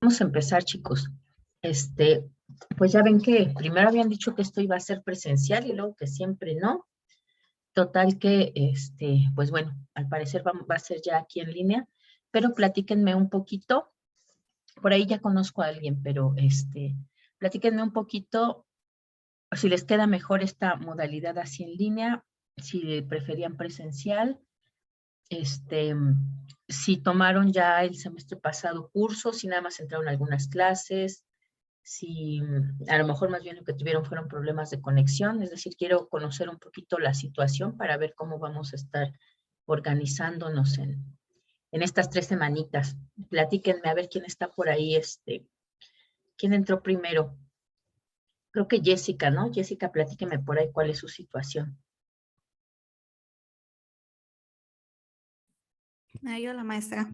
Vamos a empezar, chicos. Pues ya ven que primero habían dicho que esto iba a ser presencial y luego que siempre no. Total que, pues bueno, al parecer va a ser ya aquí en línea, pero platíquenme un poquito. Por ahí ya conozco a alguien, pero platíquenme un poquito si les queda mejor esta modalidad así en línea, si preferían presencial, si tomaron ya el semestre pasado cursos, si nada más entraron a algunas clases, si a lo mejor más bien lo que tuvieron fueron problemas de conexión, es decir, quiero conocer un poquito la situación para ver cómo vamos a estar organizándonos en estas 3 semanitas. Platíquenme a ver quién está por ahí, quién entró primero. Creo que Jessica, ¿no? Jessica, platíqueme por ahí cuál es su situación. Ay, hola, maestra.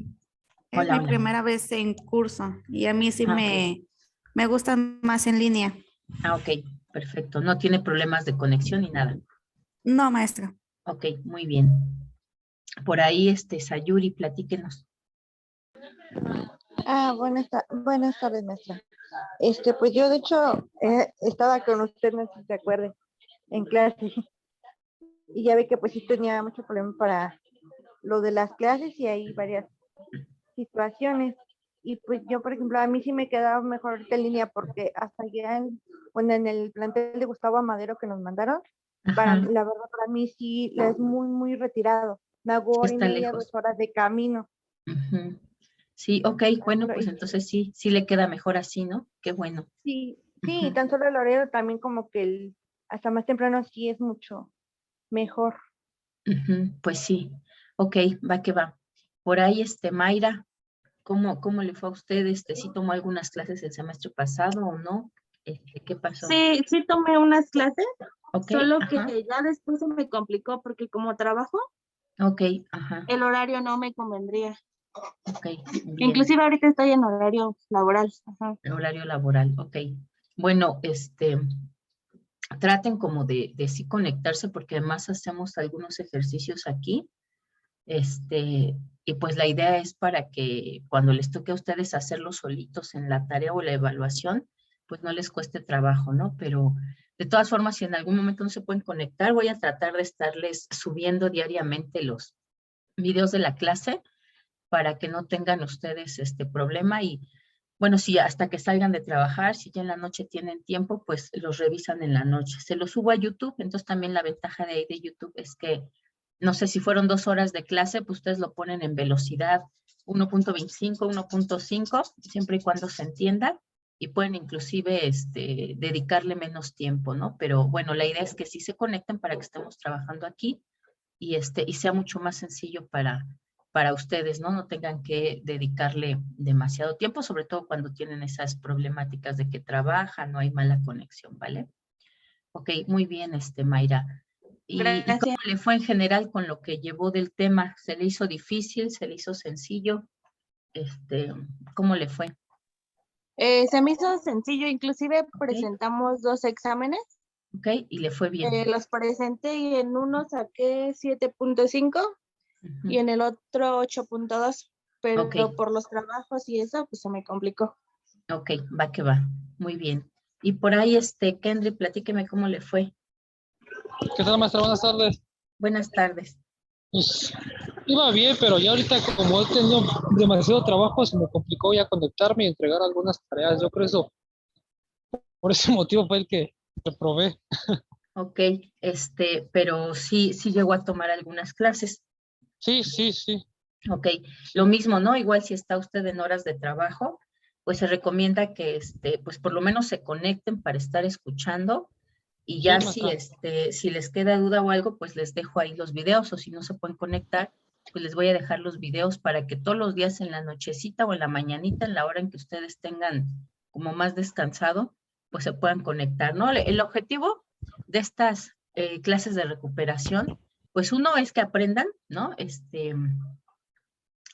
Es Hola, mi hola. primera vez en curso y a mí sí Ok. me gustan más en línea. Ok, perfecto. No tiene problemas de conexión ni nada. No, maestra. Ok, muy bien. Por ahí, Sayuri, platíquenos. Buenas tardes, maestra. Pues yo de hecho estaba con usted, no sé si se acuerde, en clase, y ya ve que pues sí tenía mucho problema para lo de las clases y hay varias situaciones. Y pues yo, por ejemplo, a mí sí me quedaba mejor que en línea porque hasta ya en el plantel de Gustavo Amadero que nos mandaron, Ajá, la verdad para mí sí es muy, muy retirado. Me hago sí hora y está media, lejos. 2 horas de camino. Ujú. Sí, ok, bueno, pues entonces sí le queda mejor así, ¿no? Qué bueno. Sí, sí, Ujú, tan solo el horario también como que hasta más temprano sí es mucho mejor. ujú, pues sí, ok, va que va. Por ahí, Mayra, ¿cómo le fue a usted? ¿Sí tomó algunas clases el semestre pasado o no? ¿Qué pasó? Sí tomé unas clases, Ok, solo ajá, que ya después se me complicó porque como trabajo, ok, ajá, el horario no me convendría. ok, bien. Inclusive ahorita estoy en horario laboral. Ajá. El horario laboral, ok. Bueno, traten como de sí conectarse porque además hacemos algunos ejercicios aquí, y pues la idea es para que cuando les toque a ustedes hacerlo solitos en la tarea o la evaluación, pues no les cueste trabajo, ¿no? Pero de todas formas, si en algún momento no se pueden conectar, voy a tratar de estarles subiendo diariamente los videos de la clase para que no tengan ustedes este problema y bueno, si hasta que salgan de trabajar, si ya en la noche tienen tiempo, pues los revisan en la noche. Se los subo a YouTube, entonces también la ventaja de ahí de YouTube es que, no sé si fueron 2 horas de clase, pues ustedes lo ponen en velocidad 1.25, 1.5, siempre y cuando se entienda, y pueden inclusive dedicarle menos tiempo, ¿no? Pero bueno, la idea es que sí se conecten para que estemos trabajando aquí y sea mucho más sencillo para ustedes, ¿no? No tengan que dedicarle demasiado tiempo, sobre todo cuando tienen esas problemáticas de que trabajan, no hay mala conexión, ¿vale? Ok, muy bien, Mayra. ¿Y cómo Gracias. le fue en general con lo que llevó del tema? ¿Se le hizo difícil? ¿Se le hizo sencillo? ¿Cómo le fue? Se me hizo sencillo, inclusive Ok, presentamos 2 exámenes. ok, y le fue bien. Los presenté y en uno saqué 7.5 y en el otro 8.2, pero Ok, por los trabajos y eso, pues se me complicó. ok, va que va. Muy bien. Y por ahí, Kendry, platíqueme cómo le fue. ¿Qué tal, maestra? Buenas tardes. Buenas tardes. Pues iba bien, pero ya ahorita como he tenido demasiado trabajo, se me complicó ya conectarme y entregar algunas tareas. Yo creo eso, por ese motivo fue el que reprobé. Ok, pero sí llegó a tomar algunas clases. Sí, sí, sí. Ok, lo mismo, ¿no? Igual si está usted en horas de trabajo, pues se recomienda que, pues por lo menos se conecten para estar escuchando y Sí, ya si, maestra. si les queda duda o algo, pues les dejo ahí los videos o si no se pueden conectar, pues les voy a dejar los videos para que todos los días en la nochecita o en la mañanita, en la hora en que ustedes tengan como más descansado, pues se puedan conectar, ¿no? El objetivo de estas clases de recuperación, pues uno es que aprendan, ¿no?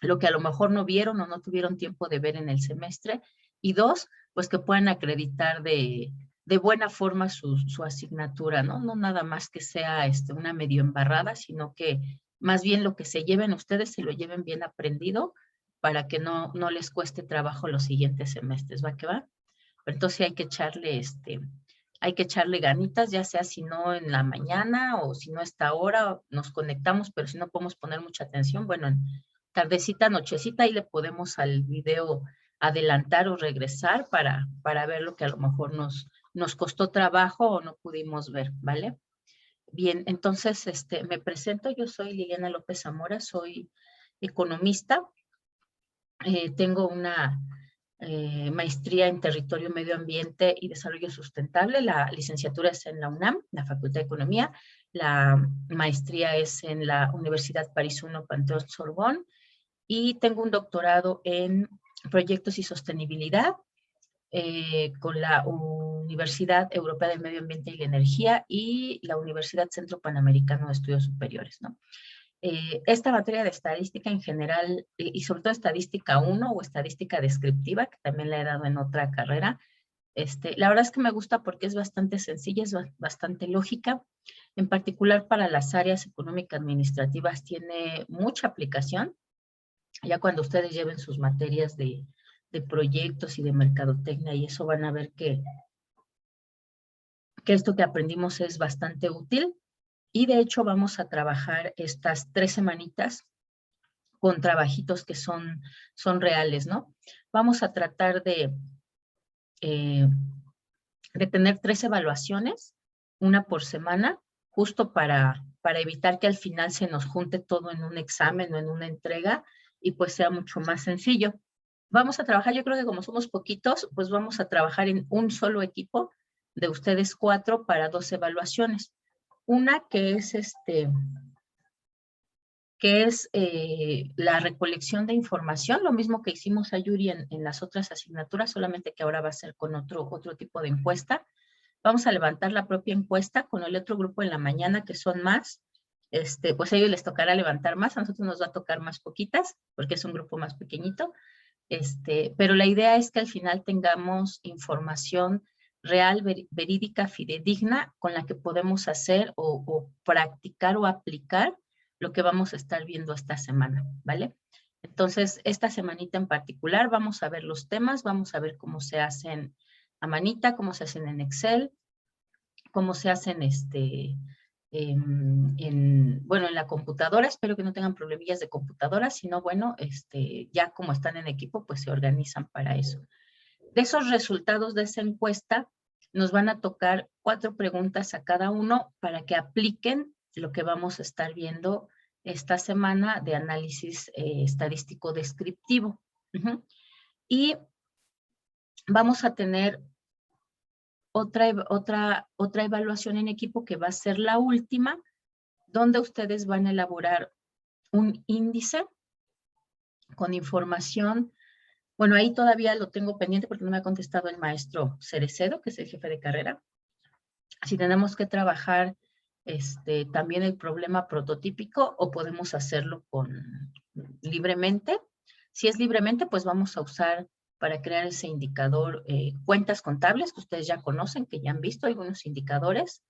Lo que a lo mejor no vieron o no tuvieron tiempo de ver en el semestre, y 2, pues que puedan acreditar de buena forma su asignatura, ¿no? No nada más que sea una medio embarrada, sino que más bien lo que se lleven ustedes se lo lleven bien aprendido para que no les cueste trabajo los siguientes semestres, ¿va que va? Pero entonces hay que echarle ganitas, ya sea si no en la mañana o si no a esta hora nos conectamos, pero si no podemos poner mucha atención, bueno, en tardecita, nochecita, ahí le podemos al video adelantar o regresar para ver lo que a lo mejor nos costó trabajo o no pudimos ver, ¿vale? Bien, entonces me presento, yo soy Liliana López Zamora, soy economista, tengo una maestría en Territorio, Medio Ambiente y Desarrollo Sustentable. La licenciatura es en la UNAM, la Facultad de Economía. La maestría es en la Universidad París I Panteón Sorbonne. Y tengo un doctorado en Proyectos y Sostenibilidad con la Universidad Europea del Medio Ambiente y la Energía y la Universidad Centro Panamericano de Estudios Superiores, ¿no? Esta materia de estadística en general, y sobre todo estadística 1 o estadística descriptiva, que también la he dado en otra carrera, la verdad es que me gusta porque es bastante sencilla, es bastante lógica, en particular para las áreas económicas administrativas tiene mucha aplicación. Ya cuando ustedes lleven sus materias de proyectos y de mercadotecnia y eso van a ver que esto que aprendimos es bastante útil. Y de hecho vamos a trabajar estas 3 semanitas con trabajitos que son reales, ¿no? Vamos a tratar de tener 3 evaluaciones, una por semana, justo para evitar que al final se nos junte todo en un examen o en una entrega y pues sea mucho más sencillo. Vamos a trabajar, yo creo que como somos poquitos, pues vamos a trabajar en un solo equipo de ustedes 4 para 2 evaluaciones. Una que es la recolección de información, lo mismo que hicimos a Yuri en las otras asignaturas, solamente que ahora va a ser con otro tipo de encuesta. Vamos a levantar la propia encuesta con el otro grupo en la mañana, que son más. Pues a ellos les tocará levantar más, a nosotros nos va a tocar más poquitas, porque es un grupo más pequeñito. Pero la idea es que al final tengamos información real, verídica, fidedigna, con la que podemos hacer o practicar o aplicar lo que vamos a estar viendo esta semana, ¿vale? Entonces, esta semanita en particular vamos a ver los temas, vamos a ver cómo se hacen a manita, cómo se hacen en Excel, cómo se hacen en la computadora. Espero que no tengan problemillas de computadora, sino bueno, ya como están en equipo, pues se organizan para eso. De esos resultados de esa encuesta, nos van a tocar 4 preguntas a cada uno para que apliquen lo que vamos a estar viendo esta semana de análisis estadístico descriptivo. Y vamos a tener otra evaluación en equipo que va a ser la última, donde ustedes van a elaborar un índice con información. Bueno, ahí todavía lo tengo pendiente porque no me ha contestado el maestro Cerecedo, que es el jefe de carrera. Si tenemos que trabajar también el problema prototípico o podemos hacerlo libremente. Si es libremente, pues vamos a usar para crear ese indicador cuentas contables que ustedes ya conocen, que ya han visto algunos indicadores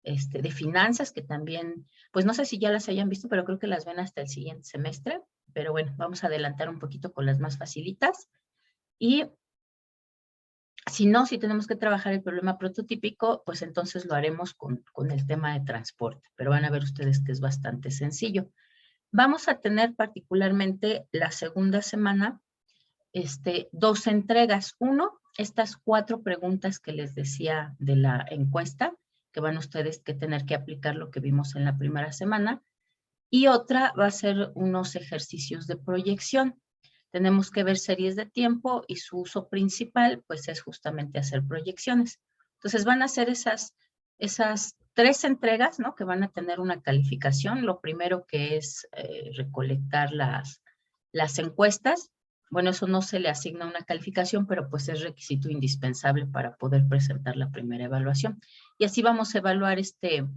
de finanzas que también, pues no sé si ya las hayan visto, pero creo que las ven hasta el siguiente semestre. Pero bueno, vamos a adelantar un poquito con las más facilitas. Y si no, si tenemos que trabajar el problema prototípico, pues entonces lo haremos con el tema de transporte. Pero van a ver ustedes que es bastante sencillo. Vamos a tener particularmente la segunda semana 2 entregas. Uno, estas 4 preguntas que les decía de la encuesta, que van ustedes que tener que aplicar lo que vimos en la primera semana. Y otra va a ser unos ejercicios de proyección. Tenemos que ver series de tiempo y su uso principal, pues es justamente hacer proyecciones. Entonces van a hacer esas 3 entregas, ¿no? Que van a tener una calificación. Lo primero que es recolectar las encuestas. Bueno, eso no se le asigna una calificación, pero pues es requisito indispensable para poder presentar la primera evaluación. Y así vamos a evaluar este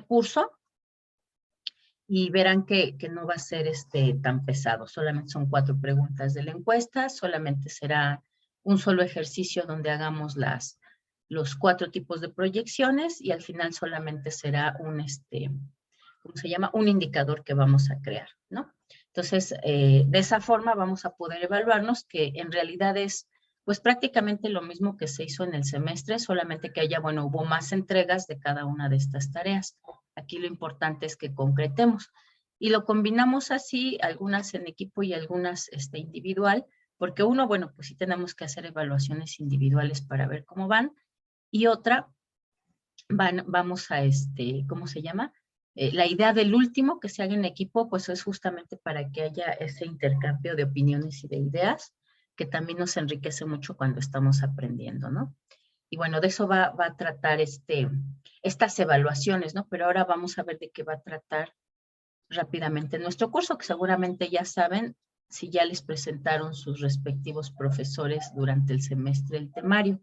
curso. Y verán que no va a ser tan pesado. Solamente son 4 preguntas de la encuesta, solamente será un solo ejercicio donde hagamos los 4 tipos de proyecciones y al final solamente será un, ¿cómo se llama? Un indicador que vamos a crear, ¿no? Entonces, de esa forma vamos a poder evaluarnos, que en realidad es pues prácticamente lo mismo que se hizo en el semestre, solamente que allá, bueno, hubo más entregas de cada una de estas tareas. Aquí lo importante es que concretemos. Y lo combinamos así, algunas en equipo y algunas individual, porque uno, bueno, pues sí tenemos que hacer evaluaciones individuales para ver cómo van, y otra, vamos a, ¿cómo se llama? La idea del último que se haga en equipo, pues es justamente para que haya ese intercambio de opiniones y de ideas, que también nos enriquece mucho cuando estamos aprendiendo, ¿no? Y bueno, de eso va a tratar estas evaluaciones, ¿no? Pero ahora vamos a ver de qué va a tratar rápidamente nuestro curso, que seguramente ya saben si ya les presentaron sus respectivos profesores durante el semestre el temario.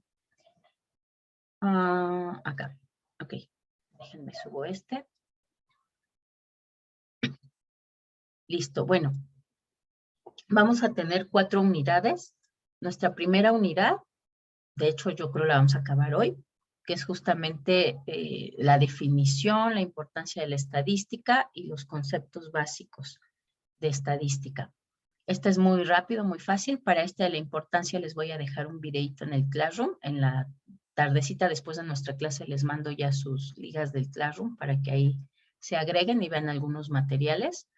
Acá, ok, déjenme subo Listo, bueno, vamos a tener 4 unidades. Nuestra primera unidad, de hecho yo creo la vamos a acabar hoy, que es justamente la definición, la importancia de la estadística y los conceptos básicos de estadística. Esta es muy rápido, muy fácil. Para esta de la importancia les voy a dejar un videito en el Classroom. En la tardecita después de nuestra clase les mando ya sus ligas del Classroom para que ahí se agreguen y vean algunos materiales.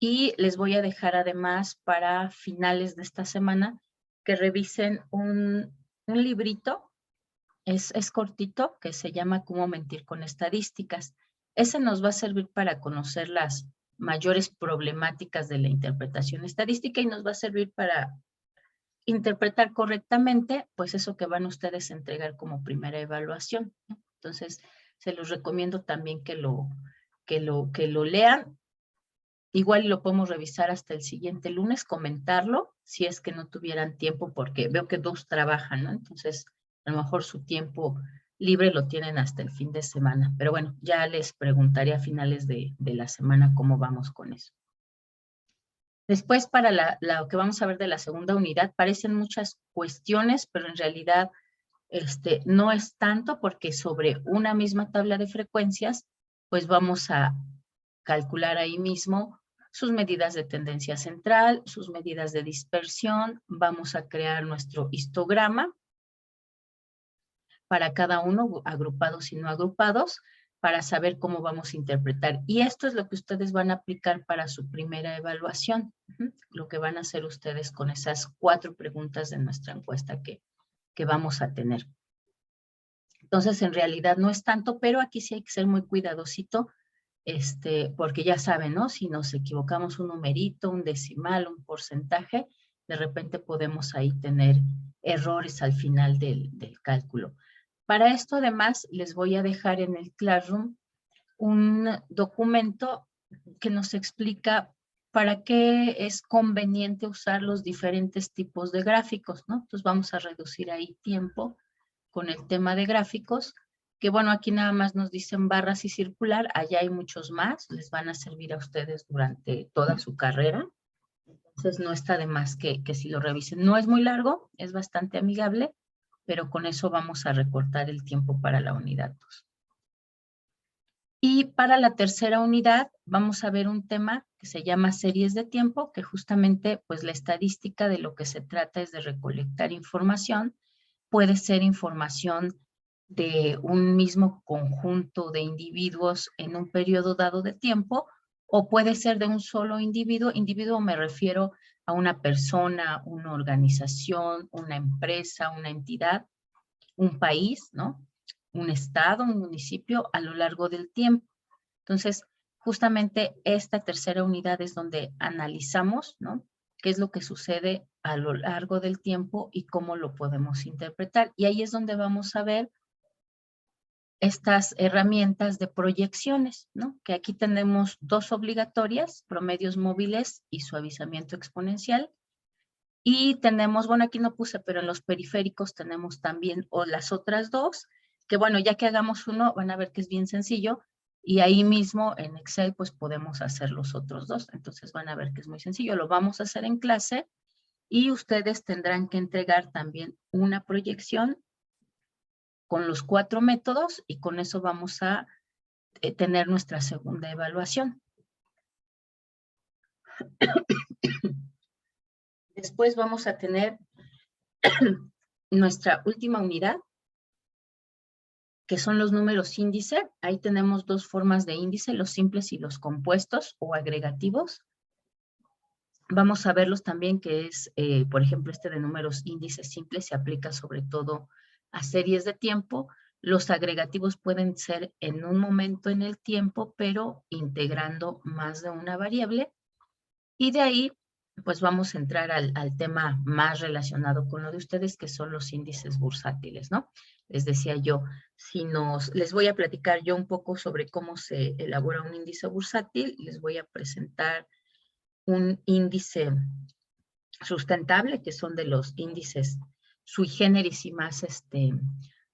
Y les voy a dejar además para finales de esta semana que revisen un librito, es cortito, que se llama Cómo mentir con estadísticas. Ese nos va a servir para conocer las mayores problemáticas de la interpretación estadística y nos va a servir para interpretar correctamente, pues eso que van ustedes a entregar como primera evaluación, ¿no? Entonces, se los recomiendo también que lo lean. Igual lo podemos revisar hasta el siguiente lunes, comentarlo, si es que no tuvieran tiempo, porque veo que 2 trabajan, ¿no? Entonces, a lo mejor su tiempo libre lo tienen hasta el fin de semana. Pero bueno, ya les preguntaré a finales de la semana cómo vamos con eso. Después, para lo que vamos a ver de la segunda unidad, parecen muchas cuestiones, pero en realidad no es tanto, porque sobre una misma tabla de frecuencias, pues vamos a calcular ahí mismo sus medidas de tendencia central, sus medidas de dispersión, vamos a crear nuestro histograma para cada uno, agrupados y no agrupados, para saber cómo vamos a interpretar. Y esto es lo que ustedes van a aplicar para su primera evaluación, lo que van a hacer ustedes con esas 4 preguntas de nuestra encuesta que vamos a tener. Entonces, en realidad no es tanto, pero aquí sí hay que ser muy cuidadosito, porque ya saben, ¿no? Si nos equivocamos un numerito, un decimal, un porcentaje, de repente podemos ahí tener errores al final del cálculo. Para esto, además, les voy a dejar en el Classroom un documento que nos explica para qué es conveniente usar los diferentes tipos de gráficos, ¿no? Entonces vamos a reducir ahí tiempo con el tema de gráficos, que bueno, aquí nada más nos dicen barras y circular, allá hay muchos más, les van a servir a ustedes durante toda su carrera. Entonces no está de más que si lo revisen. No es muy largo, es bastante amigable, pero con eso vamos a recortar el tiempo para la unidad 2. Y para la tercera unidad vamos a ver un tema que se llama series de tiempo, que justamente pues la estadística de lo que se trata es de recolectar información. Puede ser información de un mismo conjunto de individuos en un periodo dado de tiempo, o puede ser de un solo individuo. Individuo me refiero a una persona, una organización, una empresa, una entidad, un país, ¿no? Un estado, un municipio a lo largo del tiempo. Entonces, justamente esta tercera unidad es donde analizamos, ¿no? Qué es lo que sucede a lo largo del tiempo y cómo lo podemos interpretar. Y ahí es donde vamos a ver estas herramientas de proyecciones, ¿no? Que aquí tenemos 2 obligatorias, promedios móviles y suavizamiento exponencial. Y tenemos, bueno, aquí no puse, pero en los periféricos tenemos también las otras 2, que bueno, ya que hagamos uno, van a ver que es bien sencillo, y ahí mismo en Excel pues podemos hacer los otros 2, entonces van a ver que es muy sencillo, lo vamos a hacer en clase, y ustedes tendrán que entregar también una proyección con los 4 métodos, y con eso vamos a tener nuestra segunda evaluación. Después vamos a tener nuestra última unidad, que son los números índice. Ahí tenemos dos formas de índice, los simples y los compuestos o agregativos. Vamos a verlos también, que es, por ejemplo, este de números índices simples se aplica sobre todo a series de tiempo. Los agregativos pueden ser en un momento en el tiempo, pero integrando más de una variable. Y de ahí, pues vamos a entrar al tema más relacionado con lo de ustedes, que son los índices bursátiles, ¿no? Les decía yo, les voy a platicar yo un poco sobre cómo se elabora un índice bursátil. Les voy a presentar un índice sustentable, que son de los índices sui generis y más,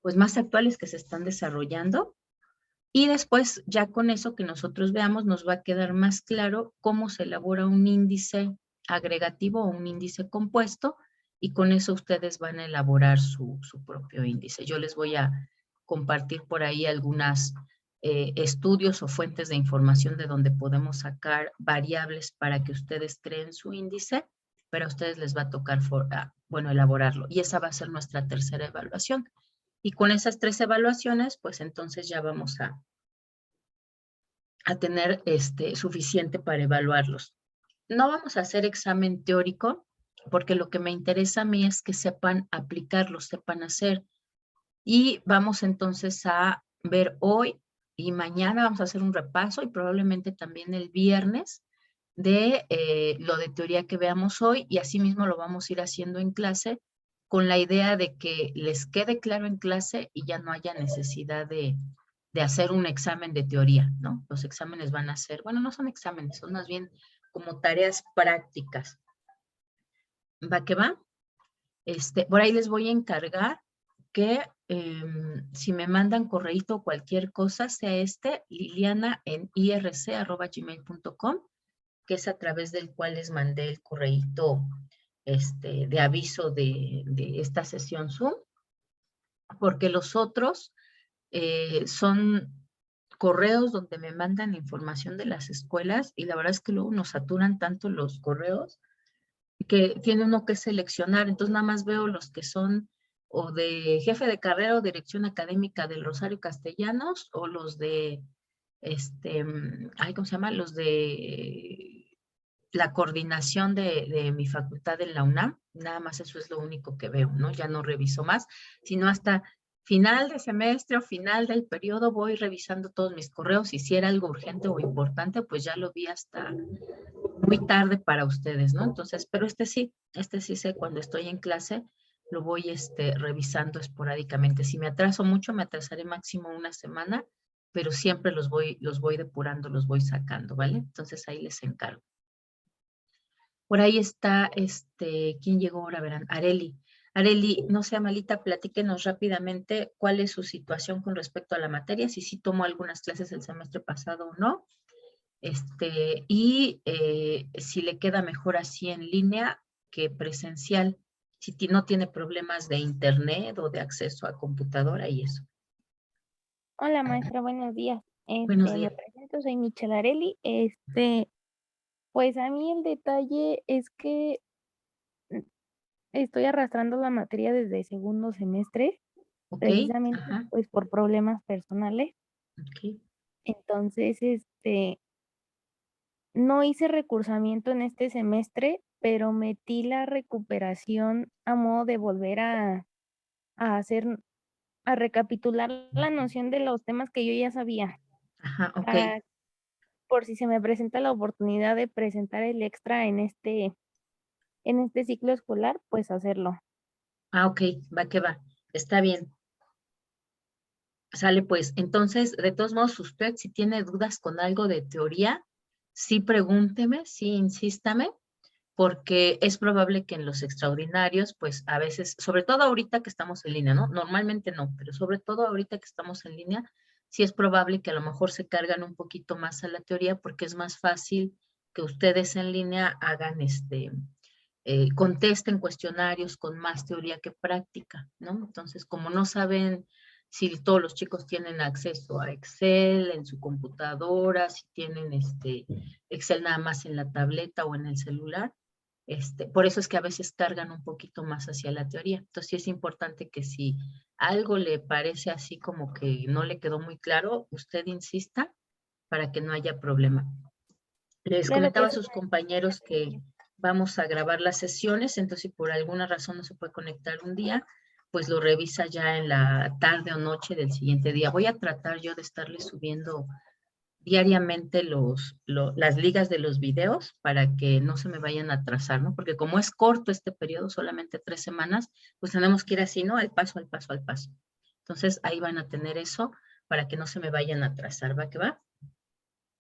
pues más actuales que se están desarrollando. Y después, ya con eso que nosotros veamos, nos va a quedar más claro cómo se elabora un índice agregativo o un índice compuesto, y con eso ustedes van a elaborar su propio índice. Yo les voy a compartir por ahí algunos estudios o fuentes de información de donde podemos sacar variables para que ustedes creen su índice, pero a ustedes les va a tocar, elaborarlo. Y esa va a ser nuestra tercera evaluación. Y con esas 3 evaluaciones, pues entonces ya vamos a tener suficiente para evaluarlos. No vamos a hacer examen teórico, porque lo que me interesa a mí es que sepan aplicarlo, sepan hacer. Y vamos entonces a ver hoy y mañana, vamos a hacer un repaso, y probablemente también el viernes, de lo de teoría que veamos hoy, y asimismo lo vamos a ir haciendo en clase, con la idea de que les quede claro en clase y ya no haya necesidad de hacer un examen de teoría, ¿no? Los exámenes van a ser, bueno, no son exámenes, son más bien como tareas prácticas. ¿Va que va? Por ahí les voy a encargar que si me mandan correíto o cualquier cosa, sea Liliana en irc@gmail.com, que es a través del cual les mandé el correíto de aviso de esta sesión Zoom, porque los otros son correos donde me mandan información de las escuelas, y la verdad es que luego nos saturan tanto los correos que tiene uno que seleccionar. Entonces nada más veo los que son o de jefe de carrera o dirección académica del Rosario Castellanos, o los de, ¿cómo se llama? Los de la coordinación de mi facultad en la UNAM. Nada más eso es lo único que veo, ¿no? Ya no reviso más, sino hasta final de semestre o final del periodo voy revisando todos mis correos, y si era algo urgente o importante, pues ya lo vi hasta muy tarde para ustedes, ¿no? Entonces, pero este sí sé, cuando estoy en clase, lo voy revisando esporádicamente. Si me atraso mucho, me atrasaré máximo una semana, pero siempre los voy depurando, los voy sacando, ¿vale? Entonces ahí les encargo. Por ahí está, ¿quién llegó ahora? Verán, Areli. Areli, no sea malita, platíquenos rápidamente cuál es su situación con respecto a la materia, si sí tomó algunas clases el semestre pasado o no, y si le queda mejor así en línea que presencial, si no tiene problemas de internet o de acceso a computadora y eso. Hola maestra, buenos días. Buenos Me días. presento, soy Michelle Areli. Pues a mí el detalle es que estoy arrastrando la materia desde segundo semestre, Ok, precisamente ajá, pues por problemas personales. ok. Entonces, no hice recursamiento en este semestre, pero metí la recuperación a modo de volver a recapitular la noción de los temas que yo ya sabía, Ajá, ok. para por si se me presenta la oportunidad de presentar el extra en este ciclo escolar, pues hacerlo. Ah, ok, va que va. Está bien. Sale pues. Entonces, de todos modos, usted si tiene dudas con algo de teoría, sí pregúnteme, sí insístame, porque es probable que en los extraordinarios, pues a veces, sobre todo ahorita que estamos en línea, ¿no? Normalmente no, pero sobre todo ahorita que estamos en línea, sí es probable que a lo mejor se cargan un poquito más a la teoría, porque es más fácil que ustedes en línea hagan contesten cuestionarios con más teoría que práctica, ¿no? Entonces, como no saben si todos los chicos tienen acceso a Excel en su computadora, si tienen Excel nada más en la tableta o en el celular. Por eso es que a veces cargan un poquito más hacia la teoría. Entonces sí es importante que si algo le parece así como que no le quedó muy claro, usted insista para que no haya problema. Les Claro comentaba que a sí. sus compañeros que vamos a grabar las sesiones, entonces si por alguna razón no se puede conectar un día, pues lo revisa ya en la tarde o noche del siguiente día. Voy a tratar yo de estarles subiendo diariamente las ligas de los videos para que no se me vayan a atrasar, ¿no? Porque como es corto este periodo, solamente 3 semanas, pues tenemos que ir así, ¿no? Al paso, al paso, al paso. Entonces ahí van a tener eso para que no se me vayan a atrasar, ¿va que va?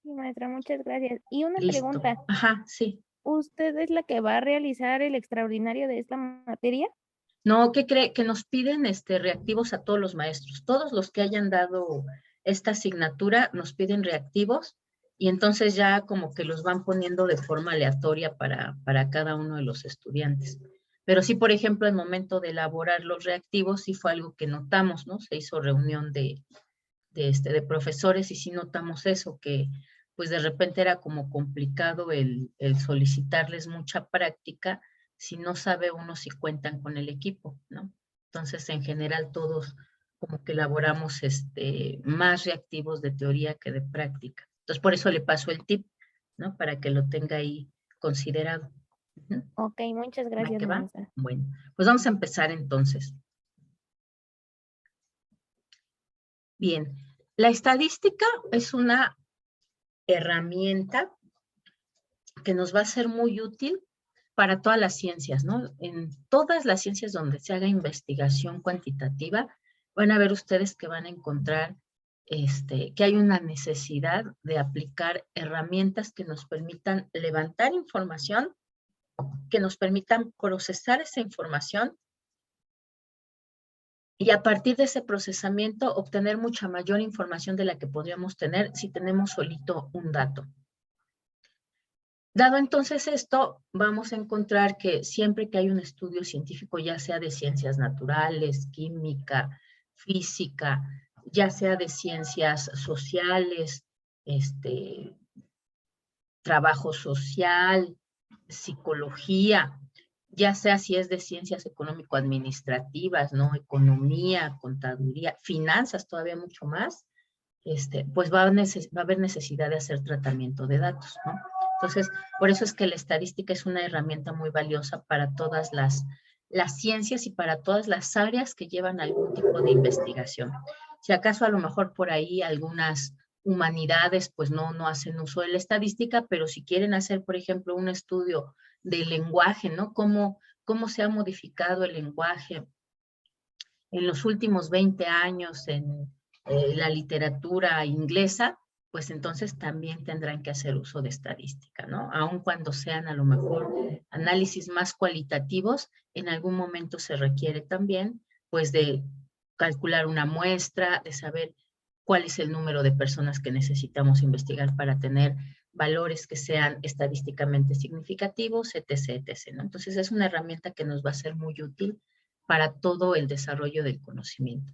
Sí, maestra, muchas gracias. Y una Listo. pregunta, Ajá, sí. ¿usted es la que va a realizar el extraordinario de esta materia? No, ¿qué cree? Que nos piden reactivos a todos los maestros. Todos los que hayan dado esta asignatura nos piden reactivos y entonces ya como que los van poniendo de forma aleatoria para cada uno de los estudiantes. Pero sí, por ejemplo, el momento de elaborar los reactivos sí fue algo que notamos, ¿no? Se hizo reunión de profesores y sí notamos eso, que pues de repente era como complicado el solicitarles mucha práctica si no sabe uno si cuentan con el equipo, ¿no? Entonces, en general, todos como que elaboramos más reactivos de teoría que de práctica. Entonces, por eso le paso el tip, ¿no? Para que lo tenga ahí considerado. Ujú. Ok, muchas ¿Va gracias, que va? maestra. Bueno, pues vamos a empezar entonces. Bien, la estadística es una herramienta que nos va a ser muy útil para todas las ciencias, ¿no? En todas las ciencias donde se haga investigación cuantitativa, van a ver ustedes que van a encontrar que hay una necesidad de aplicar herramientas que nos permitan levantar información, que nos permitan procesar esa información y a partir de ese procesamiento obtener mucha mayor información de la que podríamos tener si tenemos solito un dato. Dado entonces esto, vamos a encontrar que siempre que hay un estudio científico, ya sea de ciencias naturales, química, física, ya sea de ciencias sociales, trabajo social, psicología, ya sea si es de ciencias económico-administrativas, ¿no? Economía, contaduría, finanzas, todavía mucho más, pues va a haber necesidad de hacer tratamiento de datos, ¿no? Entonces, por eso es que la estadística es una herramienta muy valiosa para todas las ciencias y para todas las áreas que llevan algún tipo de investigación. Si acaso a lo mejor por ahí algunas humanidades pues no hacen uso de la estadística, pero si quieren hacer, por ejemplo, un estudio del lenguaje, ¿no? Cómo se ha modificado el lenguaje en los últimos 20 años en la literatura inglesa, pues entonces también tendrán que hacer uso de estadística, ¿no? Aun cuando sean a lo mejor análisis más cualitativos, en algún momento se requiere también, pues, de calcular una muestra, de saber cuál es el número de personas que necesitamos investigar para tener valores que sean estadísticamente significativos, etc., etc., ¿no? Entonces es una herramienta que nos va a ser muy útil para todo el desarrollo del conocimiento.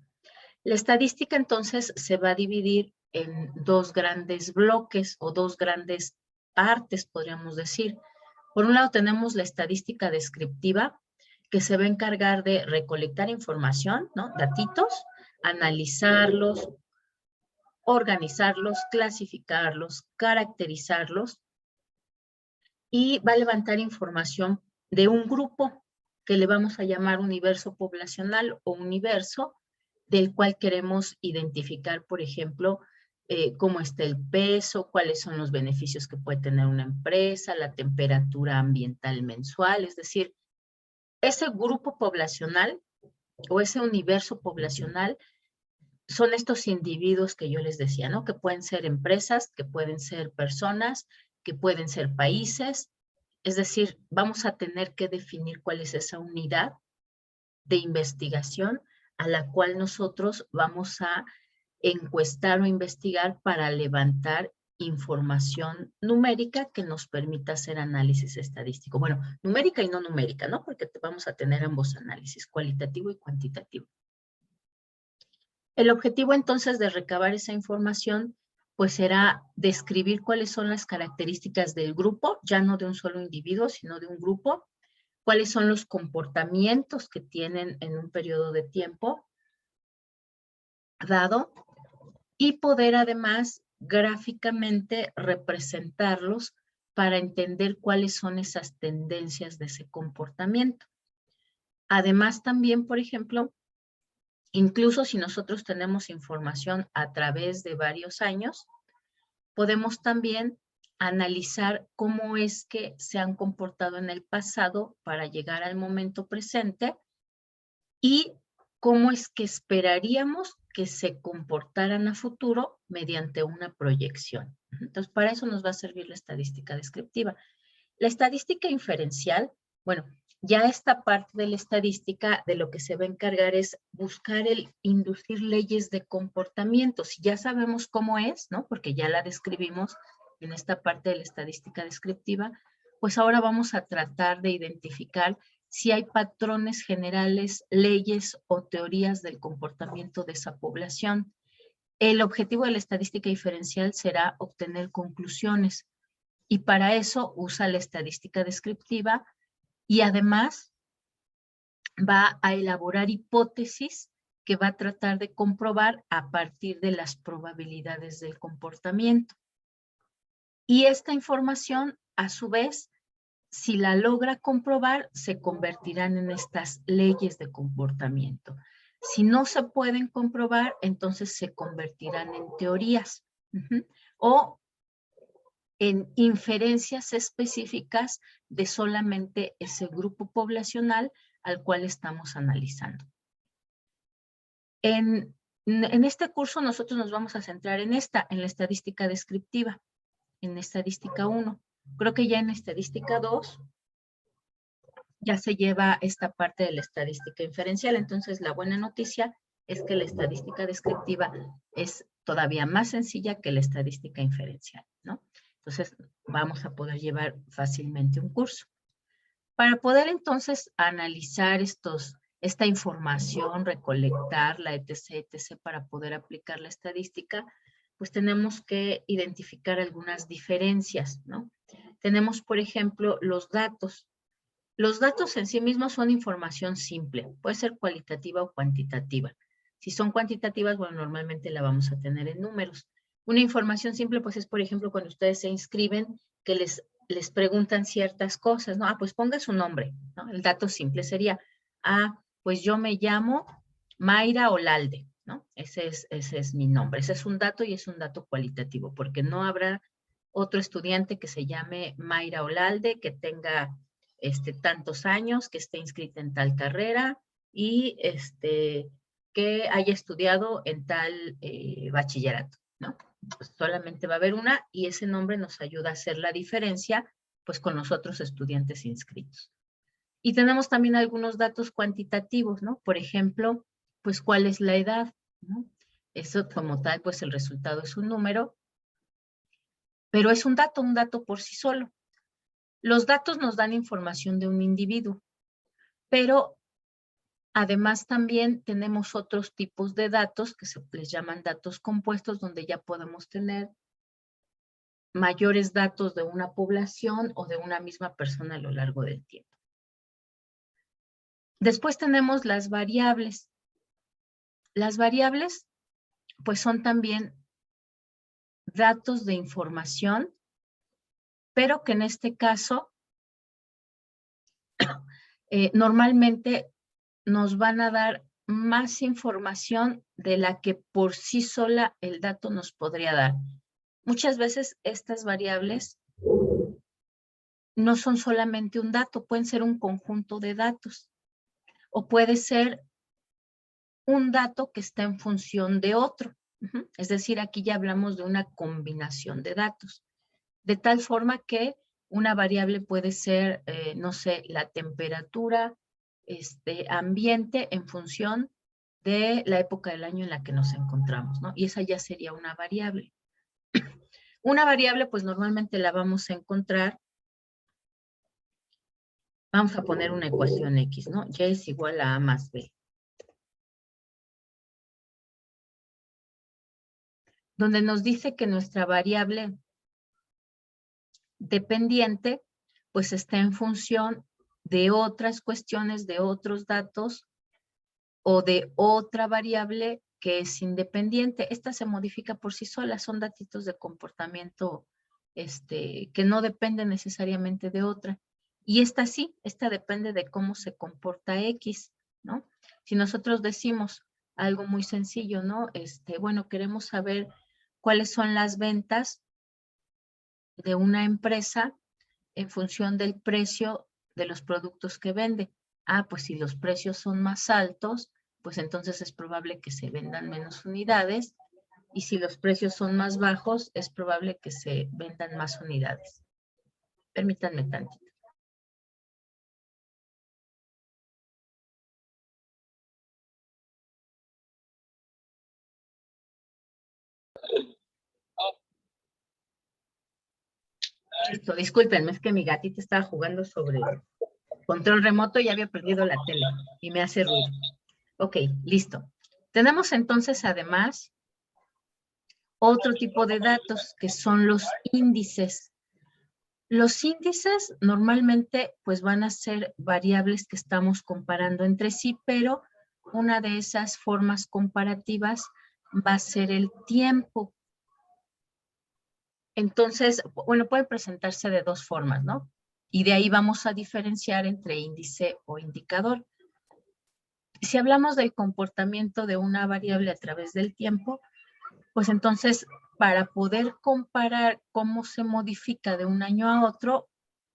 La estadística entonces se va a dividir en 2 grandes bloques o 2 grandes partes, podríamos decir. Por un lado tenemos la estadística descriptiva, que se va a encargar de recolectar información, ¿no? Datitos, analizarlos, organizarlos, clasificarlos, caracterizarlos y va a levantar información de un grupo que le vamos a llamar universo poblacional o universo, del cual queremos identificar, por ejemplo, cómo está el peso, cuáles son los beneficios que puede tener una empresa, la temperatura ambiental mensual, es decir, ese grupo poblacional o ese universo poblacional son estos individuos que yo les decía, ¿no? Que pueden ser empresas, que pueden ser personas, que pueden ser países. Es decir, vamos a tener que definir cuál es esa unidad de investigación a la cual nosotros vamos a encuestar o investigar para levantar información numérica que nos permita hacer análisis estadístico. Bueno, numérica y no numérica, ¿no? Porque vamos a tener ambos análisis, cualitativo y cuantitativo. El objetivo entonces de recabar esa información pues será describir cuáles son las características del grupo, ya no de un solo individuo, sino de un grupo, cuáles son los comportamientos que tienen en un periodo de tiempo dado y poder además gráficamente representarlos para entender cuáles son esas tendencias de ese comportamiento. Además también, por ejemplo, incluso si nosotros tenemos información a través de varios años, podemos también analizar cómo es que se han comportado en el pasado para llegar al momento presente y cómo es que esperaríamos que se comportaran a futuro mediante una proyección. Entonces, para eso nos va a servir la estadística descriptiva. La estadística inferencial, bueno, ya esta parte de la estadística de lo que se va a encargar es buscar el inducir leyes de comportamiento. Si ya sabemos cómo es, ¿no? Porque ya la describimos en esta parte de la estadística descriptiva, pues ahora vamos a tratar de identificar si hay patrones generales, leyes o teorías del comportamiento de esa población. El objetivo de la estadística diferencial será obtener conclusiones y para eso usa la estadística descriptiva y además va a elaborar hipótesis que va a tratar de comprobar a partir de las probabilidades del comportamiento. Y esta información, a su vez, si la logra comprobar, se convertirán en estas leyes de comportamiento. Si no se pueden comprobar, entonces se convertirán en teorías o en inferencias específicas de solamente ese grupo poblacional al cual estamos analizando. En este curso nosotros nos vamos a centrar en la estadística descriptiva, en estadística 1. Creo que ya en estadística 2 ya se lleva esta parte de la estadística inferencial. Entonces, la buena noticia es que la estadística descriptiva es todavía más sencilla que la estadística inferencial, ¿no? Entonces, vamos a poder llevar fácilmente un curso. Para poder entonces analizar esta información, recolectarla, etc., etc., para poder aplicar la estadística, pues tenemos que identificar algunas diferencias, ¿no? Tenemos, por ejemplo, los datos. Los datos en sí mismos son información simple, puede ser cualitativa o cuantitativa. Si son cuantitativas, bueno, normalmente la vamos a tener en números. Una información simple, pues es, por ejemplo, cuando ustedes se inscriben, que les preguntan ciertas cosas, ¿no? Ah, pues ponga su nombre, ¿no? El dato simple sería, pues yo me llamo Mayra Olalde, ¿no? Ese es mi nombre. Ese es un dato y es un dato cualitativo, porque no habrá otro estudiante que se llame Mayra Olalde, que tenga tantos años, que esté inscrita en tal carrera y que haya estudiado en tal bachillerato, ¿no? Pues solamente va a haber una y ese nombre nos ayuda a hacer la diferencia pues con los otros estudiantes inscritos. Y tenemos también algunos datos cuantitativos, ¿no? Por ejemplo, pues cuál es la edad, ¿no? Eso como tal, pues el resultado es un número, pero es un dato por sí solo. Los datos nos dan información de un individuo, pero además también tenemos otros tipos de datos que se les llaman datos compuestos, donde ya podemos tener mayores datos de una población o de una misma persona a lo largo del tiempo. Después tenemos las variables. Las variables, pues son también datos de información, pero que en este caso normalmente nos van a dar más información de la que por sí sola el dato nos podría dar. Muchas veces estas variables no son solamente un dato, pueden ser un conjunto de datos o puede ser un dato que está en función de otro. Es decir, aquí ya hablamos de una combinación de datos, de tal forma que una variable puede ser, no sé, la temperatura, ambiente en función de la época del año en la que nos encontramos, ¿no? Y esa ya sería una variable. Una variable, pues normalmente la vamos a encontrar, vamos a poner una ecuación X, ¿no? Y es igual a A más B. donde nos dice que nuestra variable dependiente pues está en función de otras cuestiones, de otros datos o de otra variable que es independiente. Esta se modifica por sí sola, son datitos de comportamiento que no dependen necesariamente de otra. Y esta sí, esta depende de cómo se comporta X, ¿no? Si nosotros decimos algo muy sencillo, ¿no? Bueno, queremos saber cuáles son las ventas de una empresa en función del precio de los productos que vende. Ah, pues si los precios son más altos, pues entonces es probable que se vendan menos unidades, y si los precios son más bajos, es probable que se vendan más unidades. Permítanme tantito. Listo, discúlpenme, es que mi gatita estaba jugando sobre control remoto y había perdido la tele y me hace ruido. Ok, listo. Tenemos entonces además otro tipo de datos que son los índices. Los índices normalmente pues van a ser variables que estamos comparando entre sí, pero una de esas formas comparativas va a ser el tiempo. Entonces, bueno, puede presentarse de dos formas, ¿no? Y de ahí vamos a diferenciar entre índice o indicador. Si hablamos del comportamiento de una variable a través del tiempo, pues entonces, para poder comparar cómo se modifica de un año a otro,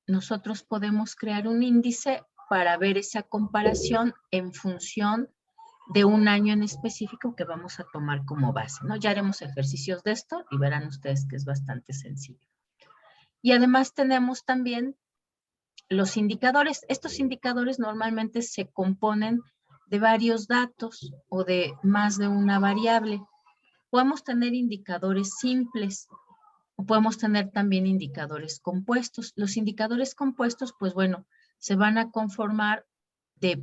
nosotros podemos crear un índice para ver esa comparación en función de un año en específico que vamos a tomar como base, ¿no? Ya haremos ejercicios de esto y verán ustedes que es bastante sencillo. Y además tenemos también los indicadores. Estos indicadores normalmente se componen de varios datos o de más de una variable. Podemos tener indicadores simples o podemos tener también indicadores compuestos. Los indicadores compuestos, pues bueno, se van a conformar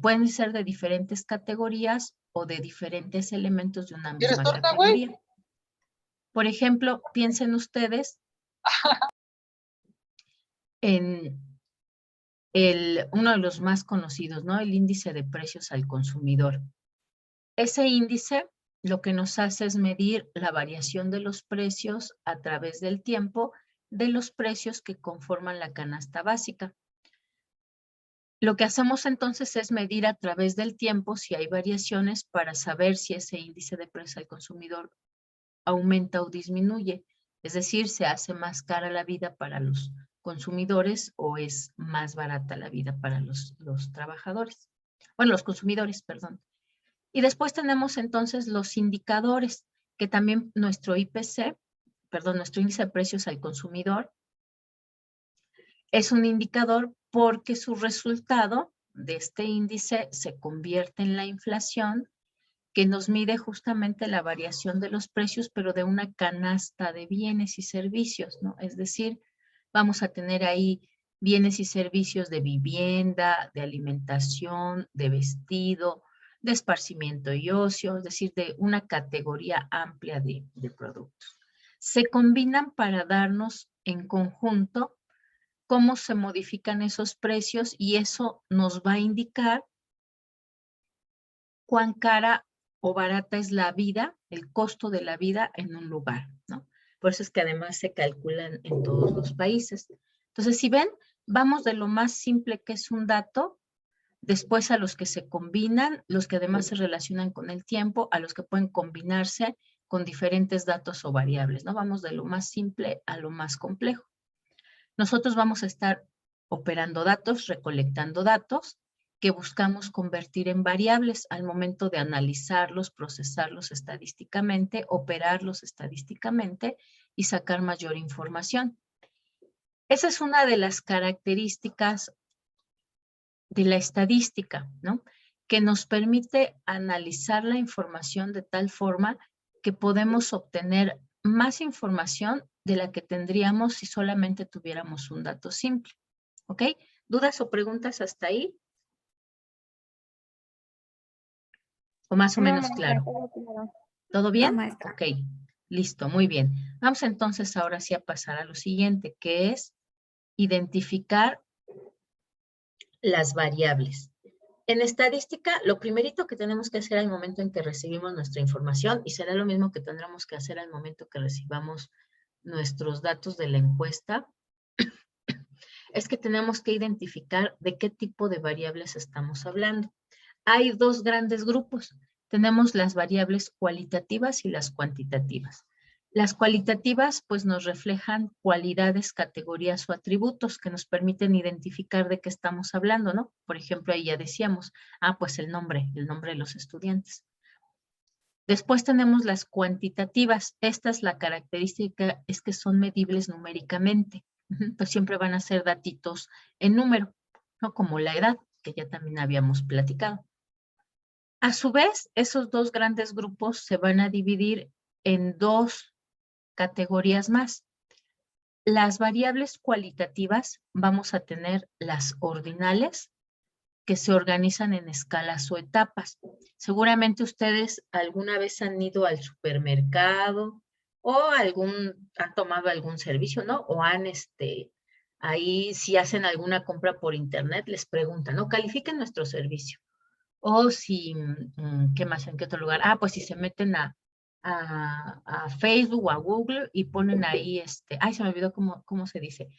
pueden ser de diferentes categorías o de diferentes elementos de una misma categoría. Por ejemplo, piensen ustedes en uno de los más conocidos, ¿no? El índice de precios al consumidor. Ese índice lo que nos hace es medir la variación de los precios a través del tiempo de los precios que conforman la canasta básica. Lo que hacemos entonces es medir a través del tiempo si hay variaciones para saber si ese índice de precios al consumidor aumenta o disminuye. Es decir, se hace más cara la vida para los consumidores o es más barata la vida para los trabajadores. Bueno, los consumidores, perdón. Y después tenemos entonces los indicadores, que también nuestro IPC, perdón, nuestro índice de precios al consumidor, es un indicador porque su resultado de este índice se convierte en la inflación, que nos mide justamente la variación de los precios, pero de una canasta de bienes y servicios, ¿no? Es decir, vamos a tener ahí bienes y servicios de vivienda, de alimentación, de vestido, de esparcimiento y ocio, es decir, de una categoría amplia de productos. Se combinan para darnos en conjunto cómo se modifican esos precios y eso nos va a indicar cuán cara o barata es la vida, el costo de la vida en un lugar, ¿no? Por eso es que además se calculan en todos los países. Entonces, si ven, vamos de lo más simple que es un dato, después a los que se combinan, los que además se relacionan con el tiempo, a los que pueden combinarse con diferentes datos o variables, ¿no? Vamos de lo más simple a lo más complejo. Nosotros vamos a estar operando datos, recolectando datos, que buscamos convertir en variables al momento de analizarlos, procesarlos estadísticamente, operarlos estadísticamente y sacar mayor información. Esa es una de las características de la estadística, ¿no? Que nos permite analizar la información de tal forma que podemos obtener más información de la que tendríamos si solamente tuviéramos un dato simple. ¿Ok? ¿Dudas o preguntas hasta ahí? ¿O más o menos claro? ¿Todo bien? No, maestra. Ok, Listo, muy bien. Vamos entonces ahora sí a pasar a lo siguiente, que es identificar las variables. En estadística, lo primerito que tenemos que hacer al momento en que recibimos nuestra información, y será lo mismo que tendremos que hacer al momento que recibamos nuestros datos de la encuesta, es que tenemos que identificar de qué tipo de variables estamos hablando. Hay dos grandes grupos. Tenemos las variables cualitativas y las cuantitativas. Las cualitativas pues nos reflejan cualidades, categorías o atributos que nos permiten identificar de qué estamos hablando, ¿no? Por ejemplo, ahí ya decíamos, pues el nombre de los estudiantes. Después tenemos las cuantitativas. Esta es la característica, es que son medibles numéricamente. Pues siempre van a ser datitos en número, ¿no? Como la edad, que ya también habíamos platicado. A su vez, esos dos grandes grupos se van a dividir en dos categorías más. Las variables cualitativas vamos a tener las ordinales, que se organizan en escalas o etapas. Seguramente ustedes alguna vez han ido al supermercado o han tomado algún servicio, ¿no? O han, ahí si hacen alguna compra por internet, les preguntan, ¿no? Califiquen nuestro servicio. O si, ¿qué más? ¿En qué otro lugar? Pues si se meten a Facebook o a Google y ponen ahí, se me olvidó cómo se dice,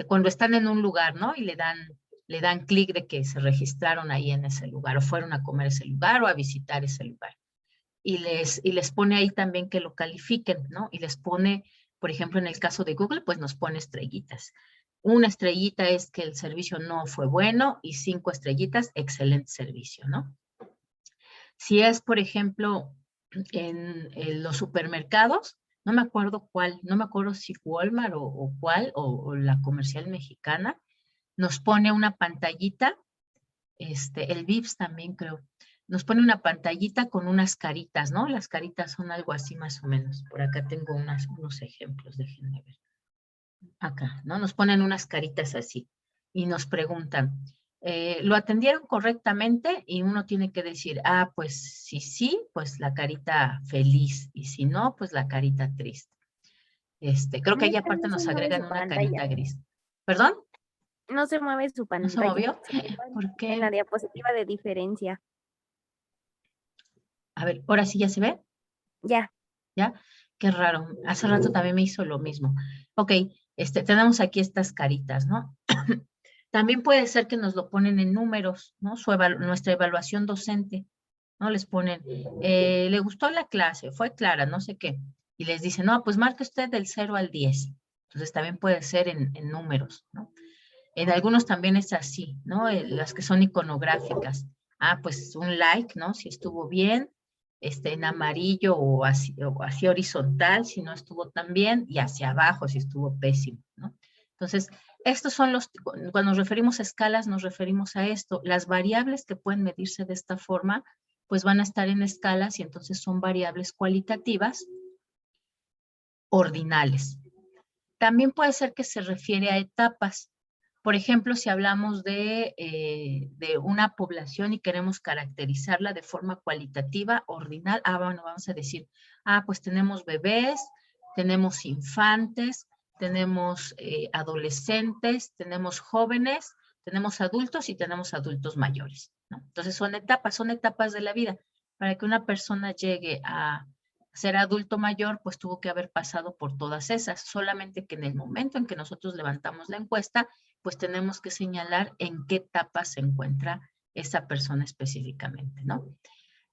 cuando están en un lugar, ¿no? Y le dan clic de que se registraron ahí en ese lugar, o fueron a comer ese lugar o a visitar ese lugar. Y les pone ahí también que lo califiquen, ¿no? Y les pone, por ejemplo, en el caso de Google, pues nos pone estrellitas. Una estrellita es que el servicio no fue bueno y 5 estrellitas, excelente servicio, ¿no? Si es, por ejemplo, en los supermercados, no me acuerdo cuál, no me acuerdo si Walmart o cuál, o la Comercial Mexicana, nos pone una pantallita, el Vips también creo, nos pone una pantallita con unas caritas, ¿no? Las caritas son algo así más o menos. Por acá tengo unos ejemplos, déjenme ver. Acá, ¿no? Nos ponen unas caritas así y nos preguntan, ¿lo atendieron correctamente? Y uno tiene que decir, pues si sí, pues la carita feliz, y si no, pues la carita triste. Creo que ahí Maestra, aparte no se nos mueve agregan su una pantalla. carita gris. ¿Perdón? No se mueve su ¿No se pantalla. movió? Se mueve ¿Por en la qué? diapositiva de diferencia. A ver, ¿ahora sí ya se ve? Ya. ¿Ya? Qué raro. Hace rato también me hizo lo mismo. Ok, tenemos aquí estas caritas, ¿no? También puede ser que nos lo ponen en números, ¿no? Nuestra evaluación docente, ¿no? Les ponen, ¿le gustó la clase? Fue clara, no sé qué. Y les dicen, no, pues marque usted del 0 al 10. Entonces también puede ser en números, ¿no? En algunos también es así, ¿no? Las que son iconográficas. Pues un like, ¿no? Si estuvo bien, en amarillo o así horizontal, si no estuvo tan bien, y hacia abajo si estuvo pésimo, ¿no? Entonces, estos son cuando nos referimos a escalas, nos referimos a esto. Las variables que pueden medirse de esta forma, pues van a estar en escalas y entonces son variables cualitativas ordinales. También puede ser que se refiere a etapas. Por ejemplo, si hablamos de una población y queremos caracterizarla de forma cualitativa, ordinal, bueno, vamos a decir, pues tenemos bebés, tenemos infantes, tenemos adolescentes, tenemos jóvenes, tenemos adultos y tenemos adultos mayores, ¿no? Entonces son etapas de la vida. Para que una persona llegue a ser adulto mayor, pues tuvo que haber pasado por todas esas, solamente que en el momento en que nosotros levantamos la encuesta, pues tenemos que señalar en qué etapa se encuentra esa persona específicamente, ¿no?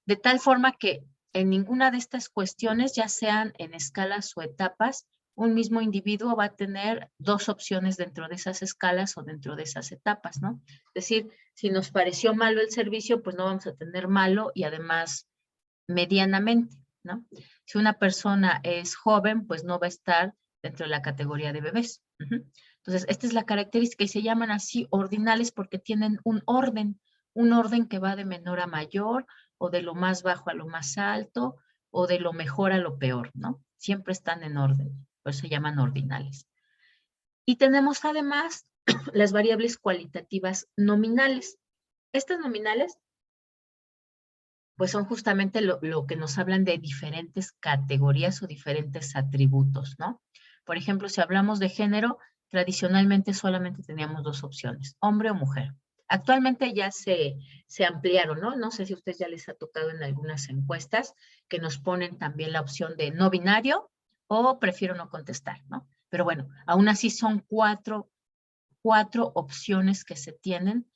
De tal forma que en ninguna de estas cuestiones, ya sean en escalas o etapas, un mismo individuo va a tener dos opciones dentro de esas escalas o dentro de esas etapas, ¿no? Es decir, si nos pareció malo el servicio, pues no vamos a tener malo y además medianamente, ¿no? Si una persona es joven, pues no va a estar dentro de la categoría de bebés. Entonces, esta es la característica y se llaman así ordinales porque tienen un orden que va de menor a mayor o de lo más bajo a lo más alto o de lo mejor a lo peor, ¿no? Siempre están en orden, por eso se llaman ordinales. Y tenemos además las variables cualitativas nominales. Estas nominales pues son justamente lo que nos hablan de diferentes categorías o diferentes atributos, ¿no? Por ejemplo, si hablamos de género, tradicionalmente solamente teníamos dos opciones, hombre o mujer. Actualmente ya se ampliaron, ¿no? No sé si a ustedes ya les ha tocado en algunas encuestas que nos ponen también la opción de no binario o prefiero no contestar, ¿no? Pero bueno, aún así son cuatro opciones que se tienen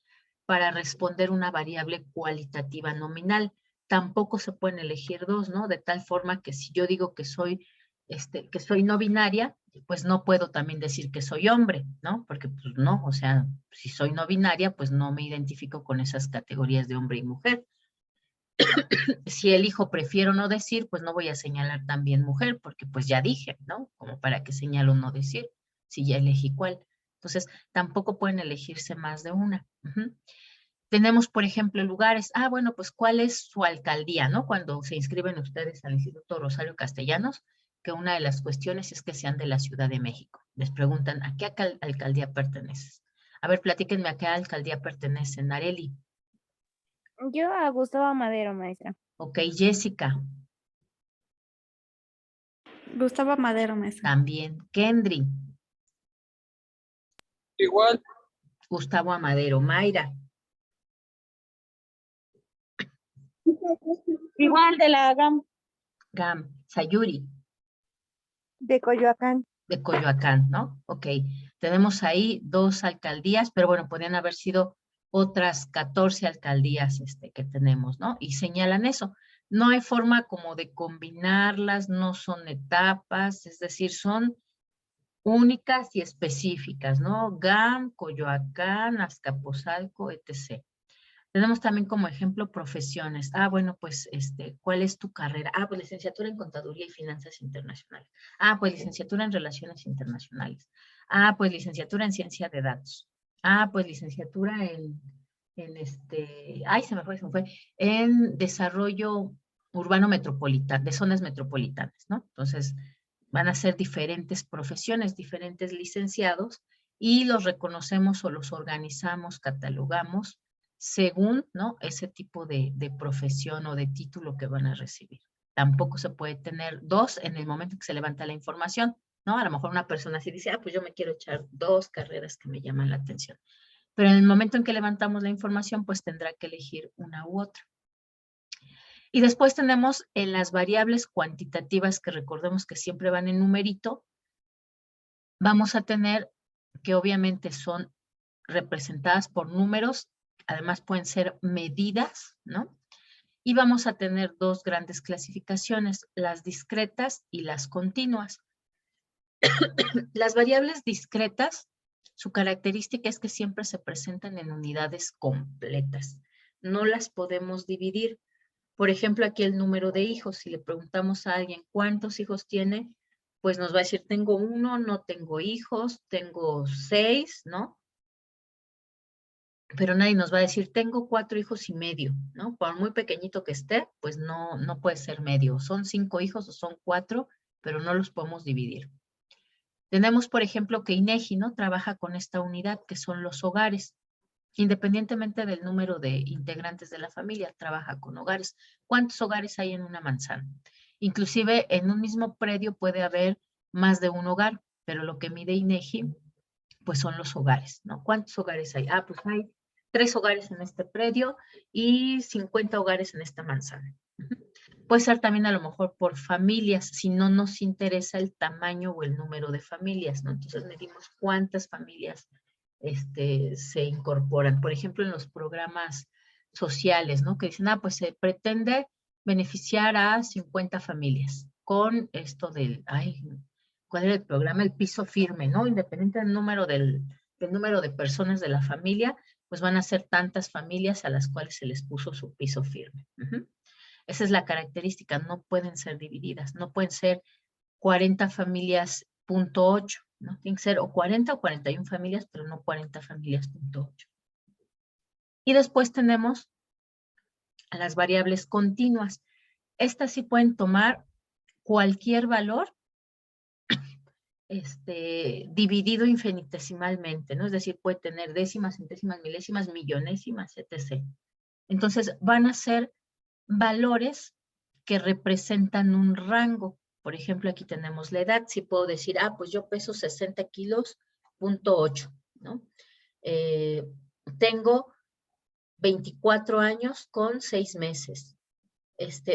para responder una variable cualitativa nominal. Tampoco se pueden elegir dos, ¿no? De tal forma que si yo digo que soy no binaria, pues no puedo también decir que soy hombre, ¿no? Porque pues no, o sea, si soy no binaria, pues no me identifico con esas categorías de hombre y mujer. Si elijo prefiero no decir, pues no voy a señalar también mujer, porque pues ya dije, ¿no? Como para que señalo no decir, si ya elegí cuál. Entonces, tampoco pueden elegirse más de una. Tenemos, por ejemplo, lugares. Bueno, pues, ¿cuál es su alcaldía, no? Cuando se inscriben ustedes al Instituto Rosario Castellanos, que una de las cuestiones es que sean de la Ciudad de México. Les preguntan, ¿a qué alcaldía perteneces? A ver, platíquenme a qué alcaldía pertenecen. Areli. Yo a Gustavo Madero, maestra. Ok, Jessica. Gustavo Madero, maestra. También. Kendry. Igual, Gustavo Amadero. Mayra. Igual de la GAM. Gam. Sayuri. De Coyoacán. De Coyoacán, ¿no? Ok. Tenemos ahí dos alcaldías, pero bueno, podrían haber sido otras 14 alcaldías que tenemos, ¿no? Y señalan eso. No hay forma como de combinarlas, no son etapas, es decir, son únicas y específicas, ¿no? GAM, Coyoacán, Azcapotzalco, etc. Tenemos también como ejemplo profesiones. Bueno, pues, ¿cuál es tu carrera? Pues licenciatura en Contaduría y Finanzas Internacionales. Pues licenciatura en Relaciones Internacionales. Pues licenciatura en Ciencia de Datos. Pues licenciatura se me fue, en Desarrollo Urbano Metropolitano, de zonas metropolitanas, ¿no? Entonces, van a ser diferentes profesiones, diferentes licenciados, y los reconocemos o los organizamos, catalogamos, según, ¿no? Ese tipo de profesión o de título que van a recibir. Tampoco se puede tener dos en el momento que se levanta la información, ¿no? A lo mejor una persona así dice, pues yo me quiero echar dos carreras que me llaman la atención. Pero en el momento en que levantamos la información, pues tendrá que elegir una u otra. Y después tenemos en las variables cuantitativas, que recordemos que siempre van en numerito, vamos a tener que obviamente son representadas por números, además pueden ser medidas, ¿no? Y vamos a tener dos grandes clasificaciones, las discretas y las continuas. Las variables discretas, su característica es que siempre se presentan en unidades completas. No las podemos dividir. Por ejemplo, aquí el número de hijos. Si le preguntamos a alguien cuántos hijos tiene, pues nos va a decir, tengo 1, no tengo hijos, tengo 6, ¿no? Pero nadie nos va a decir, tengo 4 hijos y medio, ¿no? Por muy pequeñito que esté, pues no puede ser medio. Son 5 hijos o son 4, pero no los podemos dividir. Tenemos, por ejemplo, que INEGI, ¿no? Trabaja con esta unidad que son los hogares. Independientemente del número de integrantes de la familia, trabaja con hogares. ¿Cuántos hogares hay en una manzana? Inclusive en un mismo predio puede haber más de un hogar, pero lo que mide INEGI, pues son los hogares, ¿no? ¿Cuántos hogares hay? Pues hay 3 hogares en este predio y 50 hogares en esta manzana. Puede ser también a lo mejor por familias, si no nos interesa el tamaño o el número de familias, ¿no? Entonces medimos cuántas familias se incorporan. Por ejemplo, en los programas sociales, ¿no? Que dicen, pues se pretende beneficiar a 50 familias con esto del, ¿cuál era el programa? El piso firme, ¿no? Independiente del número de personas de la familia, pues van a ser tantas familias a las cuales se les puso su piso firme. Esa es la característica, no pueden ser divididas, no pueden ser 40 familias .8, ¿no? Tienen que ser o 40 o 41 familias, pero no 40 familias .8. Y después tenemos las variables continuas. Estas sí pueden tomar cualquier valor dividido infinitesimalmente, ¿no? Es decir, puede tener décimas, centésimas, milésimas, millonésimas, etc. Entonces, van a ser valores que representan un rango. Por ejemplo, aquí tenemos la edad. Si puedo decir, pues yo peso 60 kilos, .8, ¿no? Tengo 24 años con 6 meses.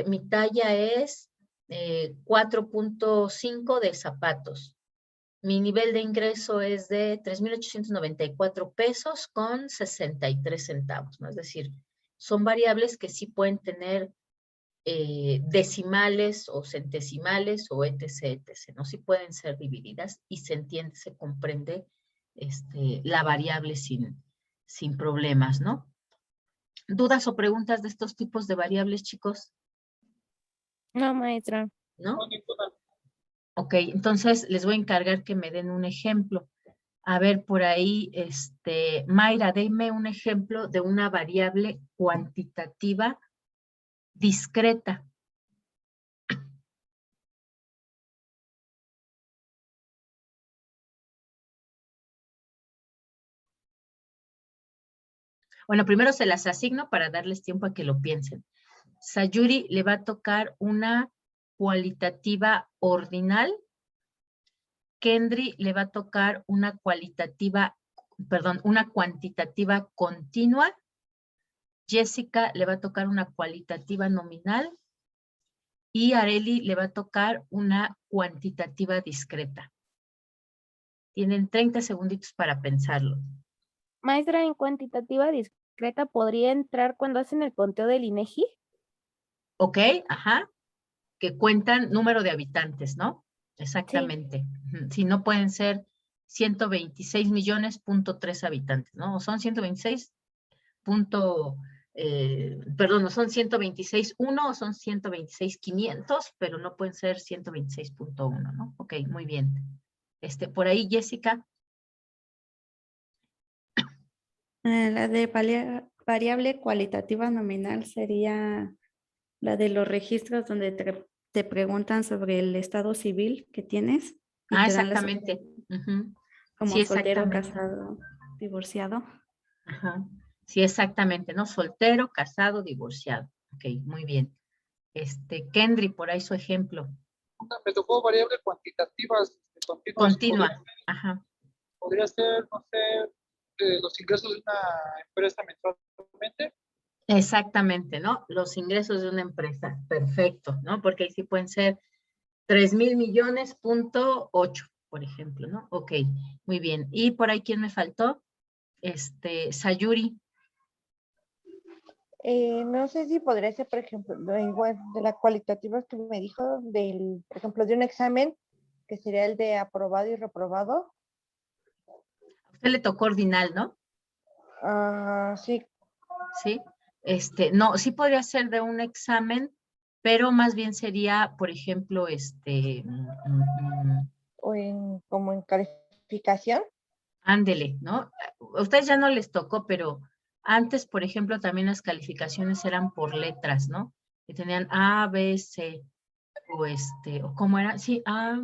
Mi talla es 4.5 de zapatos. Mi nivel de ingreso es de 3,894 pesos con 63 centavos, ¿no? Es decir, son variables que sí pueden tener decimales o centesimales o etc., etc., ¿no? Sí pueden ser divididas y se entiende, se comprende la variable sin problemas, ¿no? ¿Dudas o preguntas de estos tipos de variables, chicos? No, maestra. ¿No? No, ninguna. Ok, entonces les voy a encargar que me den un ejemplo. A ver, por ahí, Mayra, denme un ejemplo de una variable cuantitativa discreta. Bueno, primero se las asigno para darles tiempo a que lo piensen. Sayuri le va a tocar una cualitativa ordinal. Kendry le va a tocar una cuantitativa continua. Jessica le va a tocar una cualitativa nominal. Y Areli le va a tocar una cuantitativa discreta. Tienen 30 segunditos para pensarlo. Maestra, en cuantitativa discreta, ¿podría entrar cuando hacen el conteo del INEGI? ¿Ok? Ajá. Que cuentan número de habitantes, ¿no? Exactamente. Si no pueden ser 126 millones, .3 habitantes, ¿no? O son 126 no son 126.1 o son 126.500, pero no pueden ser 126.1, ¿no? Ok, muy bien. Por ahí, Jessica. La de variable cualitativa nominal sería la de los registros donde te preguntan sobre el estado civil que tienes y te dan las Exactamente. como Sí, soltero, exactamente. casado, divorciado. Ajá. Sí, exactamente, ¿no? Soltero, casado, divorciado. Ok, muy bien. Kendry, por ahí su ejemplo. Me tocó variables cuantitativas continuas. Continua. Ajá. Podría ser, no sé, los ingresos de una empresa mensualmente. Exactamente, ¿no? Los ingresos de una empresa. Perfecto, ¿no? Porque ahí sí pueden ser 3,000 millones, .8, por ejemplo, ¿no? Ok, muy bien. Y por ahí, ¿quién me faltó? Sayuri. No sé si podría ser, por ejemplo, igual de la cualitativa que me dijo, por ejemplo, de un examen, que sería el de aprobado y reprobado. A usted le tocó ordinal, ¿no? Sí. Sí. No, sí podría ser de un examen, pero más bien sería, por ejemplo, O como en calificación. ándele, ¿no? A ustedes ya no les tocó, pero antes, por ejemplo, también las calificaciones eran por letras, ¿no? Que tenían A, B, C, o ¿cómo era? Sí, A,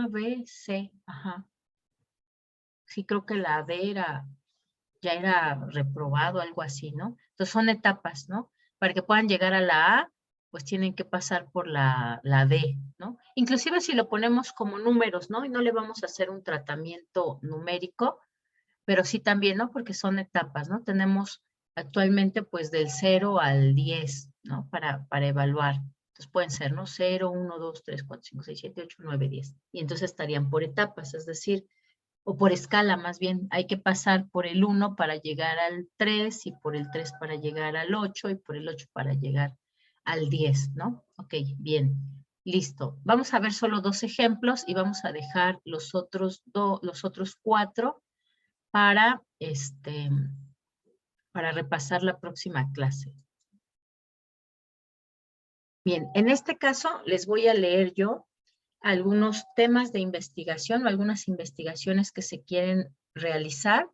B, C, ajá. Sí, creo que la D ya era reprobado, algo así, ¿no? Entonces son etapas, ¿no? Para que puedan llegar a la A, pues tienen que pasar por la D, ¿no? Inclusive si lo ponemos como números, ¿no? Y no le vamos a hacer un tratamiento numérico, pero sí también, ¿no? Porque son etapas, ¿no? Tenemos actualmente pues del 0 al 10, ¿no? Para evaluar. Entonces pueden ser, ¿no? 0, 1, 2, 3, 4, 5, 6, 7, 8, 9, 10. Y entonces estarían por etapas, es decir, o por escala más bien, hay que pasar por el 1 para llegar al 3 y por el 3 para llegar al 8 y por el 8 para llegar al 10, ¿no? Ok, bien, listo. Vamos a ver solo 2 ejemplos y vamos a dejar los otros 4 para, para repasar la próxima clase. Bien, en este caso les voy a leer yo algunos temas de investigación o algunas investigaciones que se quieren realizar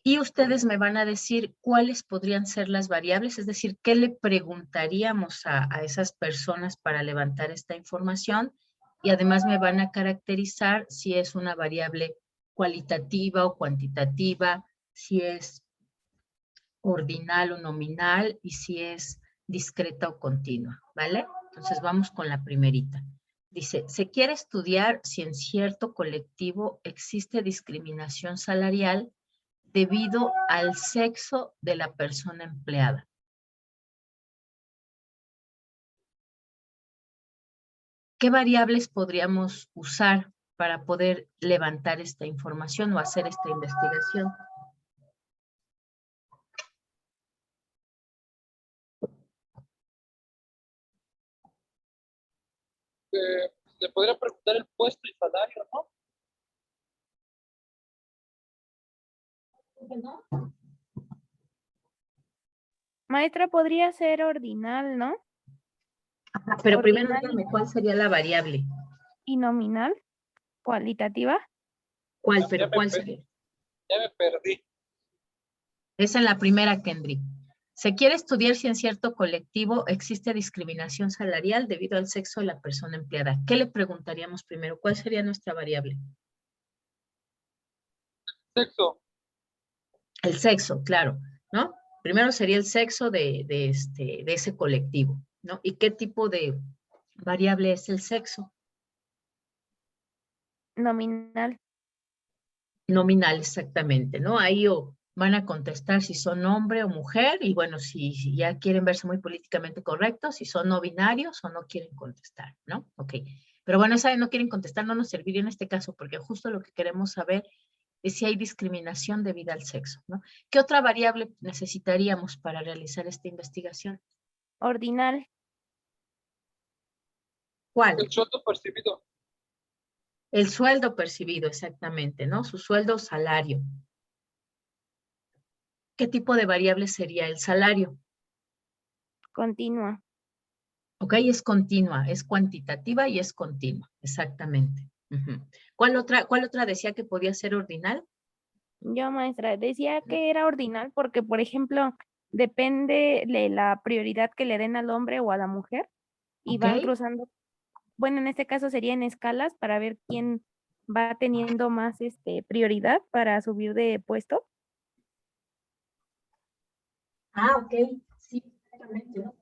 y ustedes me van a decir cuáles podrían ser las variables, es decir, qué le preguntaríamos a esas personas para levantar esta información y además me van a caracterizar si es una variable cualitativa o cuantitativa, si es ordinal o nominal y si es discreta o continua, ¿vale? Entonces vamos con la primerita. Dice, se quiere estudiar si en cierto colectivo existe discriminación salarial debido al sexo de la persona empleada. ¿Qué variables podríamos usar para poder levantar esta información o hacer esta investigación? Le podría preguntar el puesto y salario, ¿no? Maestra, podría ser ordinal, ¿no? Ajá, pero primero Ordinal dígame cuál sería la variable. y nominal, cualitativa. ¿Cuál? Pero Ya me ¿cuál pe- sería? Ya me perdí. Es en la primera, Kendry. Se quiere estudiar si en cierto colectivo existe discriminación salarial debido al sexo de la persona empleada. ¿Qué le preguntaríamos primero? ¿Cuál sería nuestra variable? Sexo. El sexo, claro, ¿no? Primero sería el sexo de ese colectivo, ¿no? ¿Y qué tipo de variable es el sexo? Nominal. Nominal, exactamente, ¿no? Ahí van a contestar si son hombre o mujer y bueno, si ya quieren verse muy políticamente correctos, si son no binarios o no quieren contestar, ¿no? Ok. Pero bueno, esa de no quieren contestar no nos serviría en este caso porque justo lo que queremos saber es si hay discriminación debido al sexo, ¿no? ¿Qué otra variable necesitaríamos para realizar esta investigación? Ordinal. ¿Cuál? El sueldo percibido. El sueldo percibido, exactamente, ¿no? Su sueldo o salario. ¿Qué tipo de variable sería el salario? Continua. Ok, es continua, es cuantitativa y es continua, exactamente. Ujú. ¿Cuál otra decía que podía ser ordinal? Yo, maestra, decía que era ordinal porque, por ejemplo, depende de la prioridad que le den al hombre o a la mujer y Ok, van cruzando. Bueno, en este caso sería en escalas para ver quién va teniendo más prioridad para subir de puesto. ok, sí, exactamente, ¿no?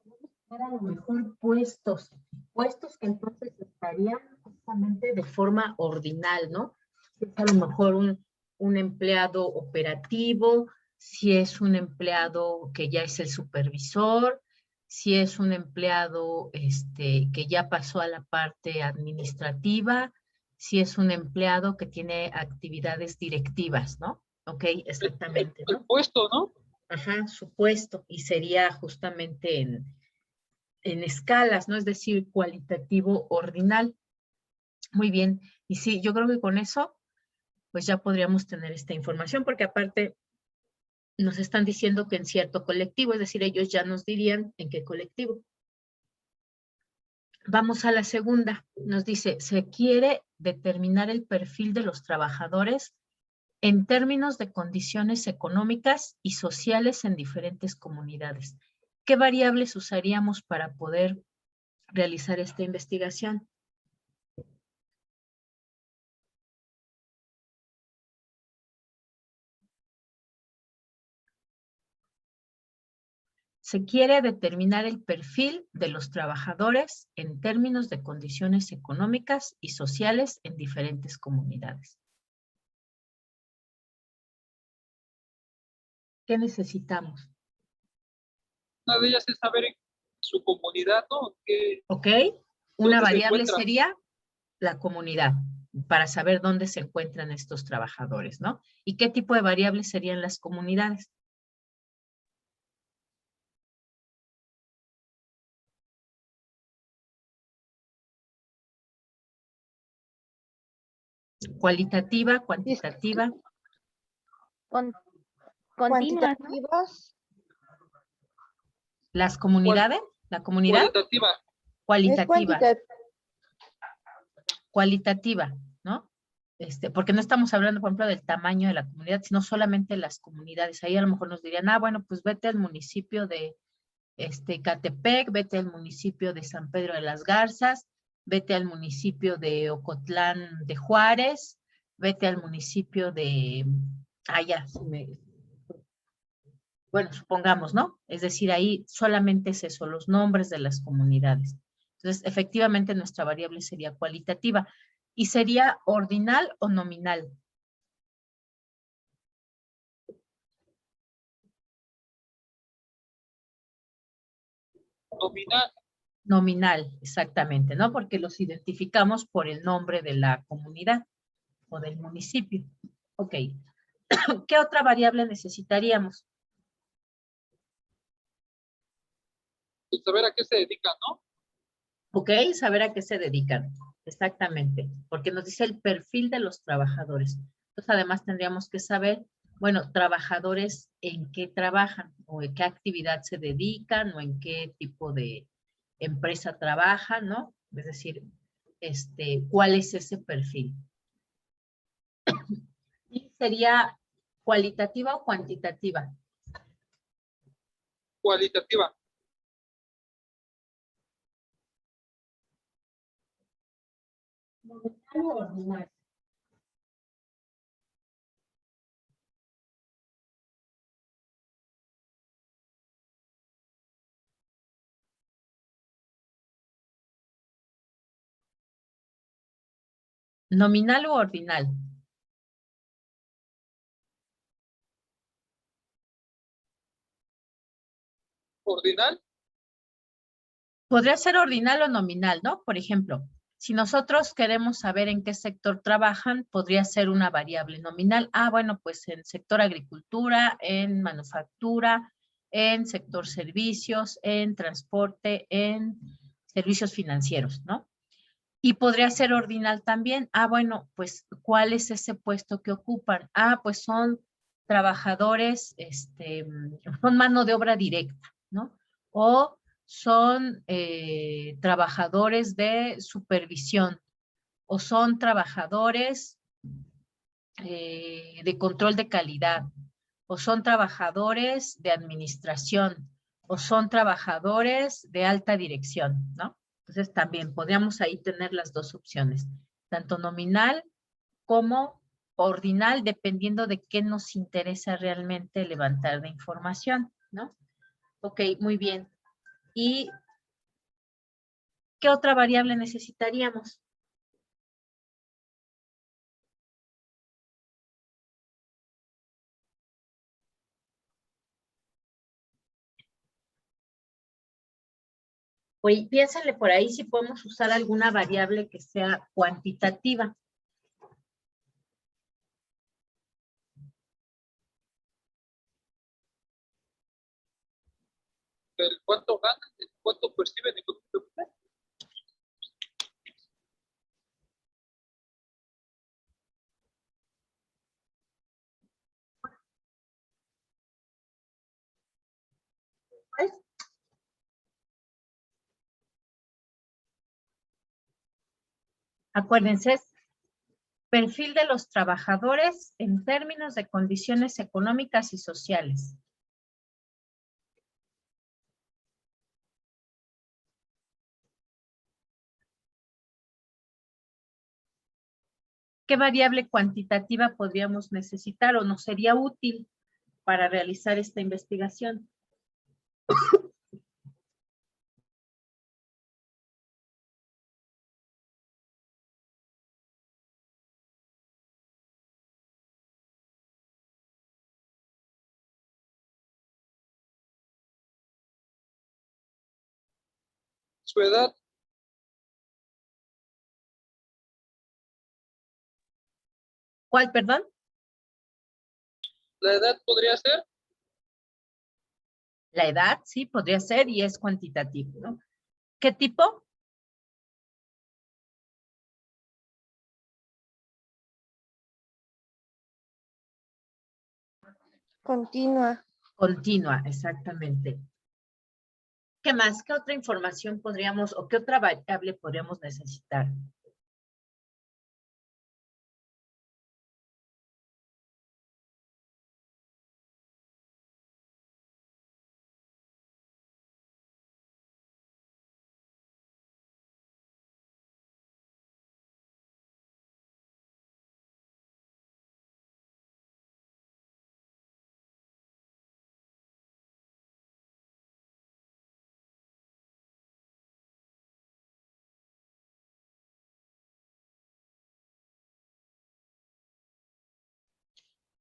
Era a lo mejor puestos que entonces estarían justamente de forma ordinal, ¿no? Si es a lo mejor un empleado operativo, si es un empleado que ya es el supervisor, si es un empleado que ya pasó a la parte administrativa, si es un empleado que tiene actividades directivas, ¿no? Ok, exactamente, El ¿no? puesto, ¿no? Ajá, su puesto, y sería justamente en escalas, ¿no? Es decir, cualitativo ordinal. Muy bien. Y sí, yo creo que con eso, pues ya podríamos tener esta información, porque aparte nos están diciendo que en cierto colectivo, es decir, ellos ya nos dirían en qué colectivo. Vamos a la segunda. Nos dice, se quiere determinar el perfil de los trabajadores en términos de condiciones económicas y sociales en diferentes comunidades. ¿Qué variables usaríamos para poder realizar esta investigación? Se quiere determinar el perfil de los trabajadores en términos de condiciones económicas y sociales en diferentes comunidades. ¿Qué necesitamos? Una de ellas es saber en su comunidad, ¿no? ¿Ok? Una ¿Dónde se variable encuentra? sería la comunidad, para saber dónde se encuentran estos trabajadores, ¿no? ¿Y qué tipo de variables serían las comunidades? Cualitativa, cuantitativa, Con, continuas, ¿no? Cuantitativas, las comunidades, la comunidad, Cualitativa. es cualitativa, cualitativa, ¿no? Porque no estamos hablando, por ejemplo, del tamaño de la comunidad, sino solamente las comunidades. Ahí a lo mejor nos dirían, bueno, pues vete al municipio de Catepec, vete al municipio de San Pedro de las Garzas, vete al municipio de Ocotlán de Juárez, vete al municipio de, ya, Bueno, supongamos, ¿no? Es decir, ahí solamente es eso, los nombres de las comunidades. Entonces, efectivamente, nuestra variable sería cualitativa. ¿Y sería ordinal o nominal? Nominal. Nominal, exactamente, ¿no? Porque los identificamos por el nombre de la comunidad o del municipio. Ok. ¿Qué otra variable necesitaríamos? Pues saber a qué se dedica, ¿no? Ok, saber a qué se dedican. Exactamente, porque nos dice el perfil de los trabajadores. Entonces, además tendríamos que saber, bueno, trabajadores en qué trabajan o en qué actividad se dedican o en qué tipo de empresa trabajan, ¿no? Es decir, ¿cuál es ese perfil? ¿Y sería cualitativa o cuantitativa? Cualitativa. Nominal o ordinal. ¿Nominal o ordinal? Ordinal. Podría ser ordinal o nominal, ¿no? Por ejemplo, si nosotros queremos saber en qué sector trabajan, podría ser una variable nominal. Ah, bueno, pues en sector agricultura, en manufactura, en sector servicios, en transporte, en servicios financieros, ¿no? Y podría ser ordinal también. Ah, bueno, pues ¿cuál es ese puesto que ocupan? Ah, pues son trabajadores, son mano de obra directa, ¿no? O son trabajadores de supervisión, o son trabajadores de control de calidad, o son trabajadores de administración, o son trabajadores de alta dirección, ¿no? Entonces también podríamos ahí tener las dos opciones, tanto nominal como ordinal, dependiendo de qué nos interesa realmente levantar de información, ¿no? Ok, muy bien. ¿Y qué otra variable necesitaríamos? Oye, piénsenle por ahí si podemos usar alguna variable que sea cuantitativa. El cuánto ganan, el cuánto perciben económicamente. Pues, acuérdense, es perfil de los trabajadores en términos de condiciones económicas y sociales. ¿Qué variable cuantitativa podríamos necesitar o nos sería útil para realizar esta investigación? Su edad. ¿Cuál, perdón? La edad podría ser. La edad, sí, podría ser y es cuantitativo, ¿no? ¿Qué tipo? Continua. Continua, exactamente. ¿Qué más? ¿Qué otra información podríamos o qué otra variable podríamos necesitar?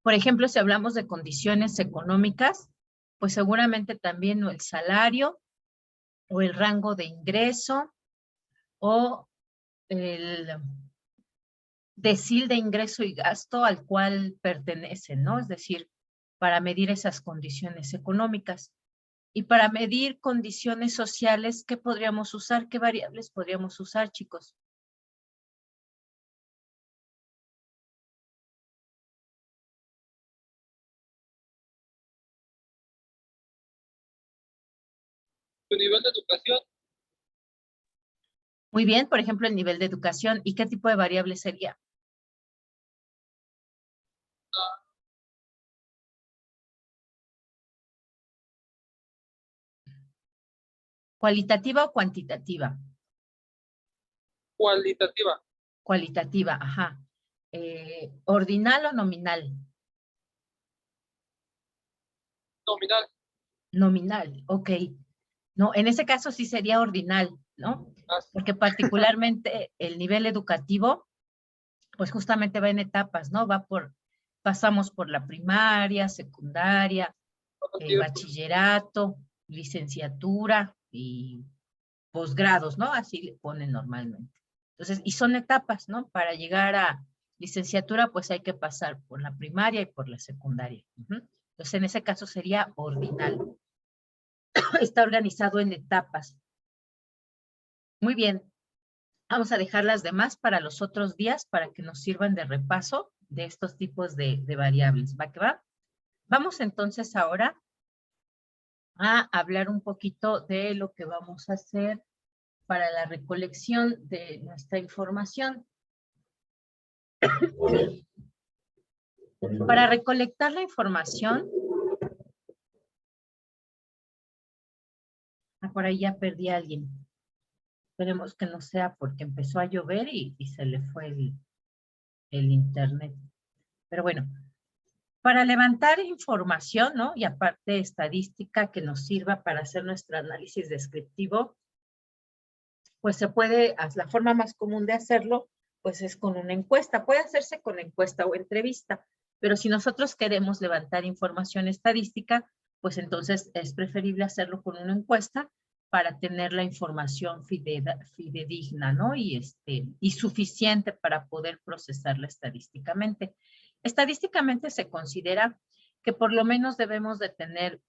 Por ejemplo, si hablamos de condiciones económicas, pues seguramente también o el salario o el rango de ingreso o el decil de ingreso y gasto al cual pertenece, ¿no? Es decir, para medir esas condiciones económicas. Y para medir condiciones sociales, ¿qué podríamos usar? ¿Qué variables podríamos usar, chicos? Tu nivel de educación, Muy bien, por ejemplo, el nivel de educación. ¿Y qué tipo de variable sería? ¿Cualitativa o cuantitativa? cualitativa, Cualitativa, ajá. ¿Ordinal o nominal? nominal, Nominal, ok. No, en ese caso sí sería ordinal, ¿no? Porque particularmente el nivel educativo, pues justamente va en etapas, ¿no? Pasamos por la primaria, secundaria, bachillerato, licenciatura y posgrados, ¿no? Así le ponen normalmente. Entonces, y son etapas, ¿no? Para llegar a licenciatura, pues hay que pasar por la primaria y por la secundaria. Entonces, en ese caso sería ordinal. Está organizado en etapas. Muy bien. Vamos a dejar las demás para los otros días para que nos sirvan de repaso de estos tipos de variables. ¿Va que va? Vamos entonces ahora a hablar un poquito de lo que vamos a hacer para la recolección de nuestra información. Para recolectar la información, por ahí ya perdí a alguien. Esperemos que no sea porque empezó a llover y se le fue el internet. Pero bueno, para levantar información, ¿no? Y aparte estadística que nos sirva para hacer nuestro análisis descriptivo, pues se puede, la forma más común de hacerlo, pues es con una encuesta. Puede hacerse con encuesta o entrevista, pero si nosotros queremos levantar información estadística, pues entonces es preferible hacerlo con una encuesta para tener la información fidedigna, ¿no? Y suficiente para poder procesarla estadísticamente. Estadísticamente se considera que por lo menos debemos de tener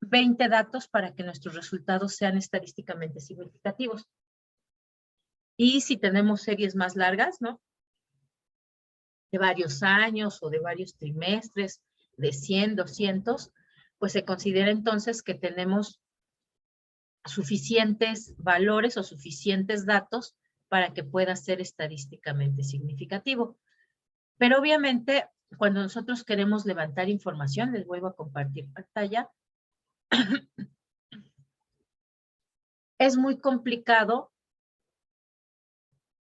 20 datos para que nuestros resultados sean estadísticamente significativos. Y si tenemos series más largas, ¿no? De varios años o de varios trimestres, de 100, 200, pues se considera entonces que tenemos suficientes valores o suficientes datos para que pueda ser estadísticamente significativo. Pero obviamente, cuando nosotros queremos levantar información, les vuelvo a compartir pantalla, es muy complicado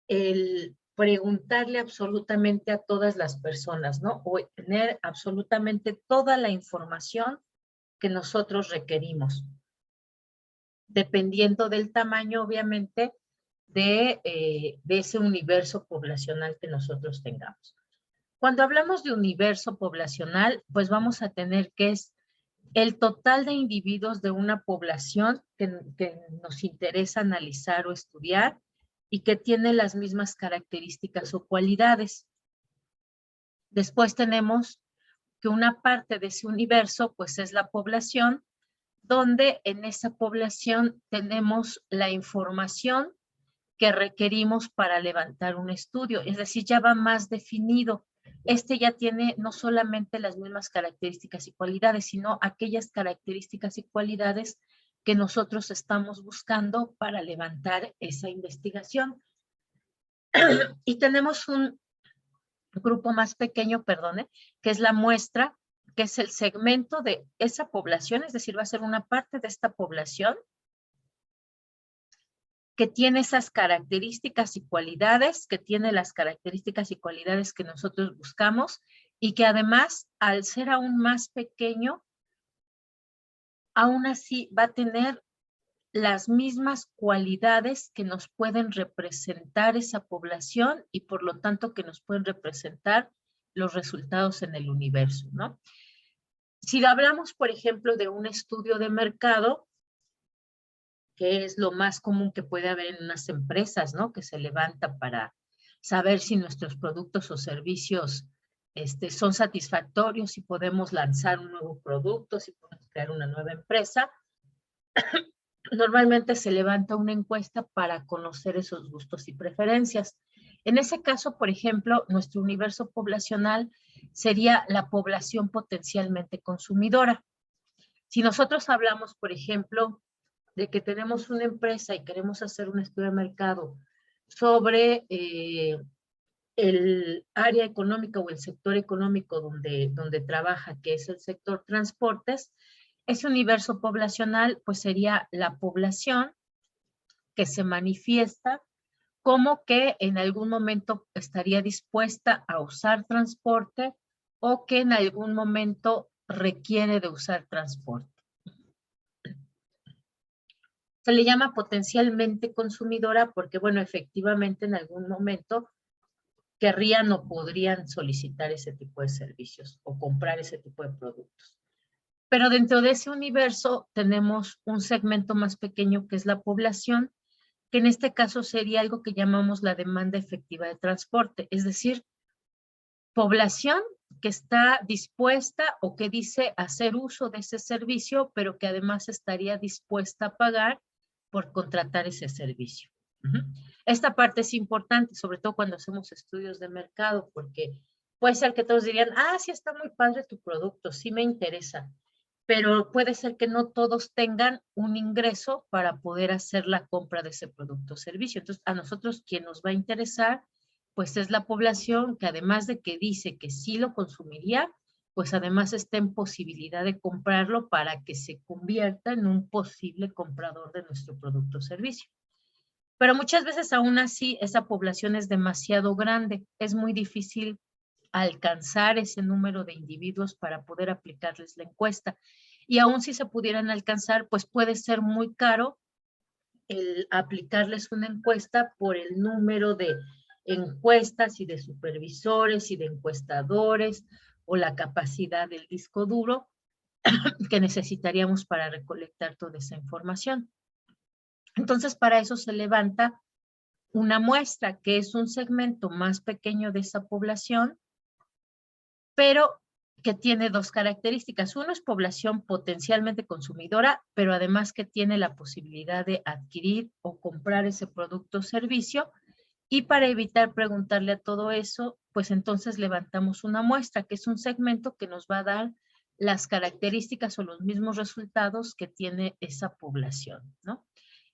el preguntarle absolutamente a todas las personas, ¿no? O tener absolutamente toda la información que nosotros requerimos, dependiendo del tamaño, obviamente, de ese universo poblacional que nosotros tengamos. Cuando hablamos de universo poblacional, pues vamos a tener que es el total de individuos de una población que nos interesa analizar o estudiar y que tiene las mismas características o cualidades. Después tenemos que una parte de ese universo, pues es la población, donde en esa población tenemos la información que requerimos para levantar un estudio, es decir, ya va más definido. Ya tiene no solamente las mismas características y cualidades, sino aquellas características y cualidades que nosotros estamos buscando para levantar esa investigación. Y tenemos un grupo más pequeño, perdone, que es la muestra, que es el segmento de esa población, es decir, va a ser una parte de esta población que tiene esas características y cualidades, que tiene las características y cualidades que nosotros buscamos y que además, al ser aún más pequeño, aún así va a tener las mismas cualidades que nos pueden representar esa población y por lo tanto que nos pueden representar los resultados en el universo, ¿no? Si hablamos, por ejemplo, de un estudio de mercado, que es lo más común que puede haber en unas empresas, ¿no? Que se levanta para saber si nuestros productos o servicios son satisfactorios, si podemos lanzar un nuevo producto, si podemos crear una nueva empresa. Normalmente se levanta una encuesta para conocer esos gustos y preferencias. En ese caso, por ejemplo, nuestro universo poblacional sería la población potencialmente consumidora. Si nosotros hablamos, por ejemplo, de que tenemos una empresa y queremos hacer un estudio de mercado sobre el área económica o el sector económico donde trabaja, que es el sector transportes, ese universo poblacional pues sería la población que se manifiesta como que en algún momento estaría dispuesta a usar transporte o que en algún momento requiere de usar transporte. Se le llama potencialmente consumidora porque, bueno, efectivamente en algún momento querrían o podrían solicitar ese tipo de servicios o comprar ese tipo de productos. Pero dentro de ese universo tenemos un segmento más pequeño que es la población, que en este caso sería algo que llamamos la demanda efectiva de transporte, es decir, población que está dispuesta o que dice hacer uso de ese servicio, pero que además estaría dispuesta a pagar por contratar ese servicio. Esta parte es importante, sobre todo cuando hacemos estudios de mercado, porque puede ser que todos dirían, ah, sí está muy padre tu producto, sí me interesa, pero puede ser que no todos tengan un ingreso para poder hacer la compra de ese producto o servicio. Entonces, a nosotros quien nos va a interesar, pues es la población que además de que dice que sí lo consumiría, pues además está en posibilidad de comprarlo para que se convierta en un posible comprador de nuestro producto o servicio. Pero muchas veces aún así esa población es demasiado grande, es muy difícil alcanzar ese número de individuos para poder aplicarles la encuesta. Y aún si se pudieran alcanzar, pues puede ser muy caro el aplicarles una encuesta por el número de encuestas y de supervisores y de encuestadores o la capacidad del disco duro que necesitaríamos para recolectar toda esa información. Entonces, para eso se levanta una muestra, que es un segmento más pequeño de esa población, pero que tiene dos características. Uno es población potencialmente consumidora, pero además que tiene la posibilidad de adquirir o comprar ese producto o servicio. Y para evitar preguntarle a todo eso, pues entonces levantamos una muestra, que es un segmento que nos va a dar las características o los mismos resultados que tiene esa población, ¿no?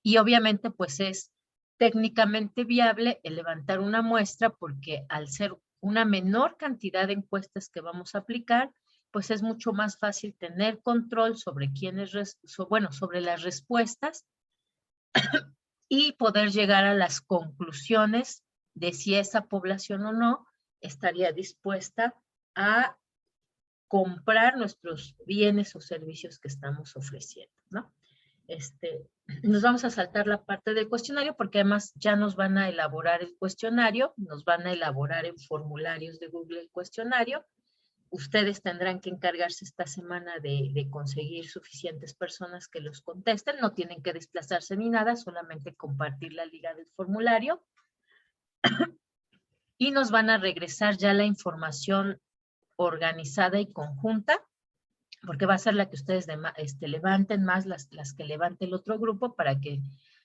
Y obviamente, pues es técnicamente viable el levantar una muestra porque al ser una menor cantidad de encuestas que vamos a aplicar, pues es mucho más fácil tener control sobre sobre las respuestas y poder llegar a las conclusiones de si esa población o no estaría dispuesta a comprar nuestros bienes o servicios que estamos ofreciendo, ¿no? Nos vamos a saltar la parte del cuestionario porque además ya nos van a elaborar el cuestionario, nos van a elaborar en formularios de Google el cuestionario. Ustedes tendrán que encargarse esta semana de conseguir suficientes personas que los contesten, no tienen que desplazarse ni nada, solamente compartir la liga del formulario. Y nos van a regresar ya la información organizada y conjunta, porque va a ser la que ustedes levanten más las que levante el otro grupo para que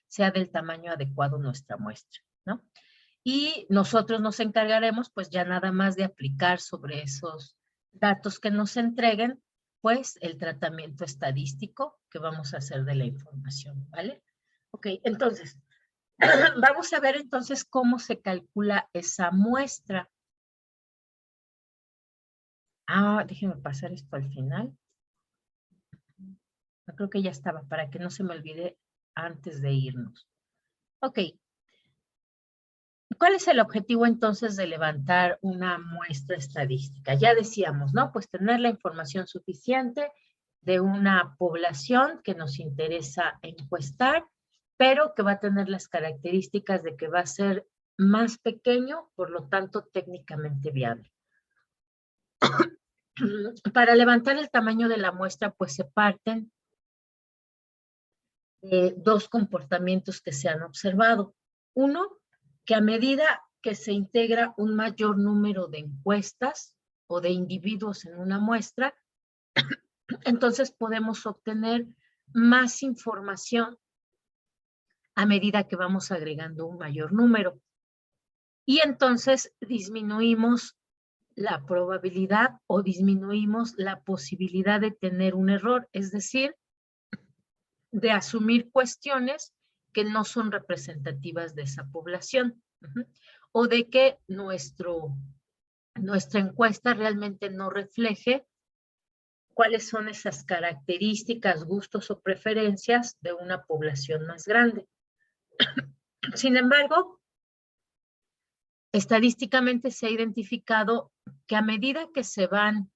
sea del tamaño adecuado nuestra muestra, ¿no? Y nosotros nos encargaremos pues ya nada más de aplicar sobre esos datos que nos entreguen, pues el tratamiento estadístico que vamos a hacer de la información, ¿vale? Ok, entonces, vamos a ver entonces cómo se calcula esa muestra. Déjenme pasar esto al final. Yo creo que ya estaba, para que no se me olvide antes de irnos. Ok. ¿Cuál es el objetivo entonces de levantar una muestra estadística? Ya decíamos, ¿no? Pues tener la información suficiente de una población que nos interesa encuestar, pero que va a tener las características de que va a ser más pequeño, por lo tanto técnicamente viable. Para levantar el tamaño de la muestra, pues se parten de dos comportamientos que se han observado. Uno, que a medida que se integra un mayor número de encuestas o de individuos en una muestra, entonces podemos obtener más información a medida que vamos agregando un mayor número. Y entonces disminuimos la probabilidad o disminuimos la posibilidad de tener un error, es decir, de asumir cuestiones que no son representativas de esa población, o de que nuestra encuesta realmente no refleje cuáles son esas características, gustos o preferencias de una población más grande. Sin embargo, estadísticamente se ha identificado que a medida que se van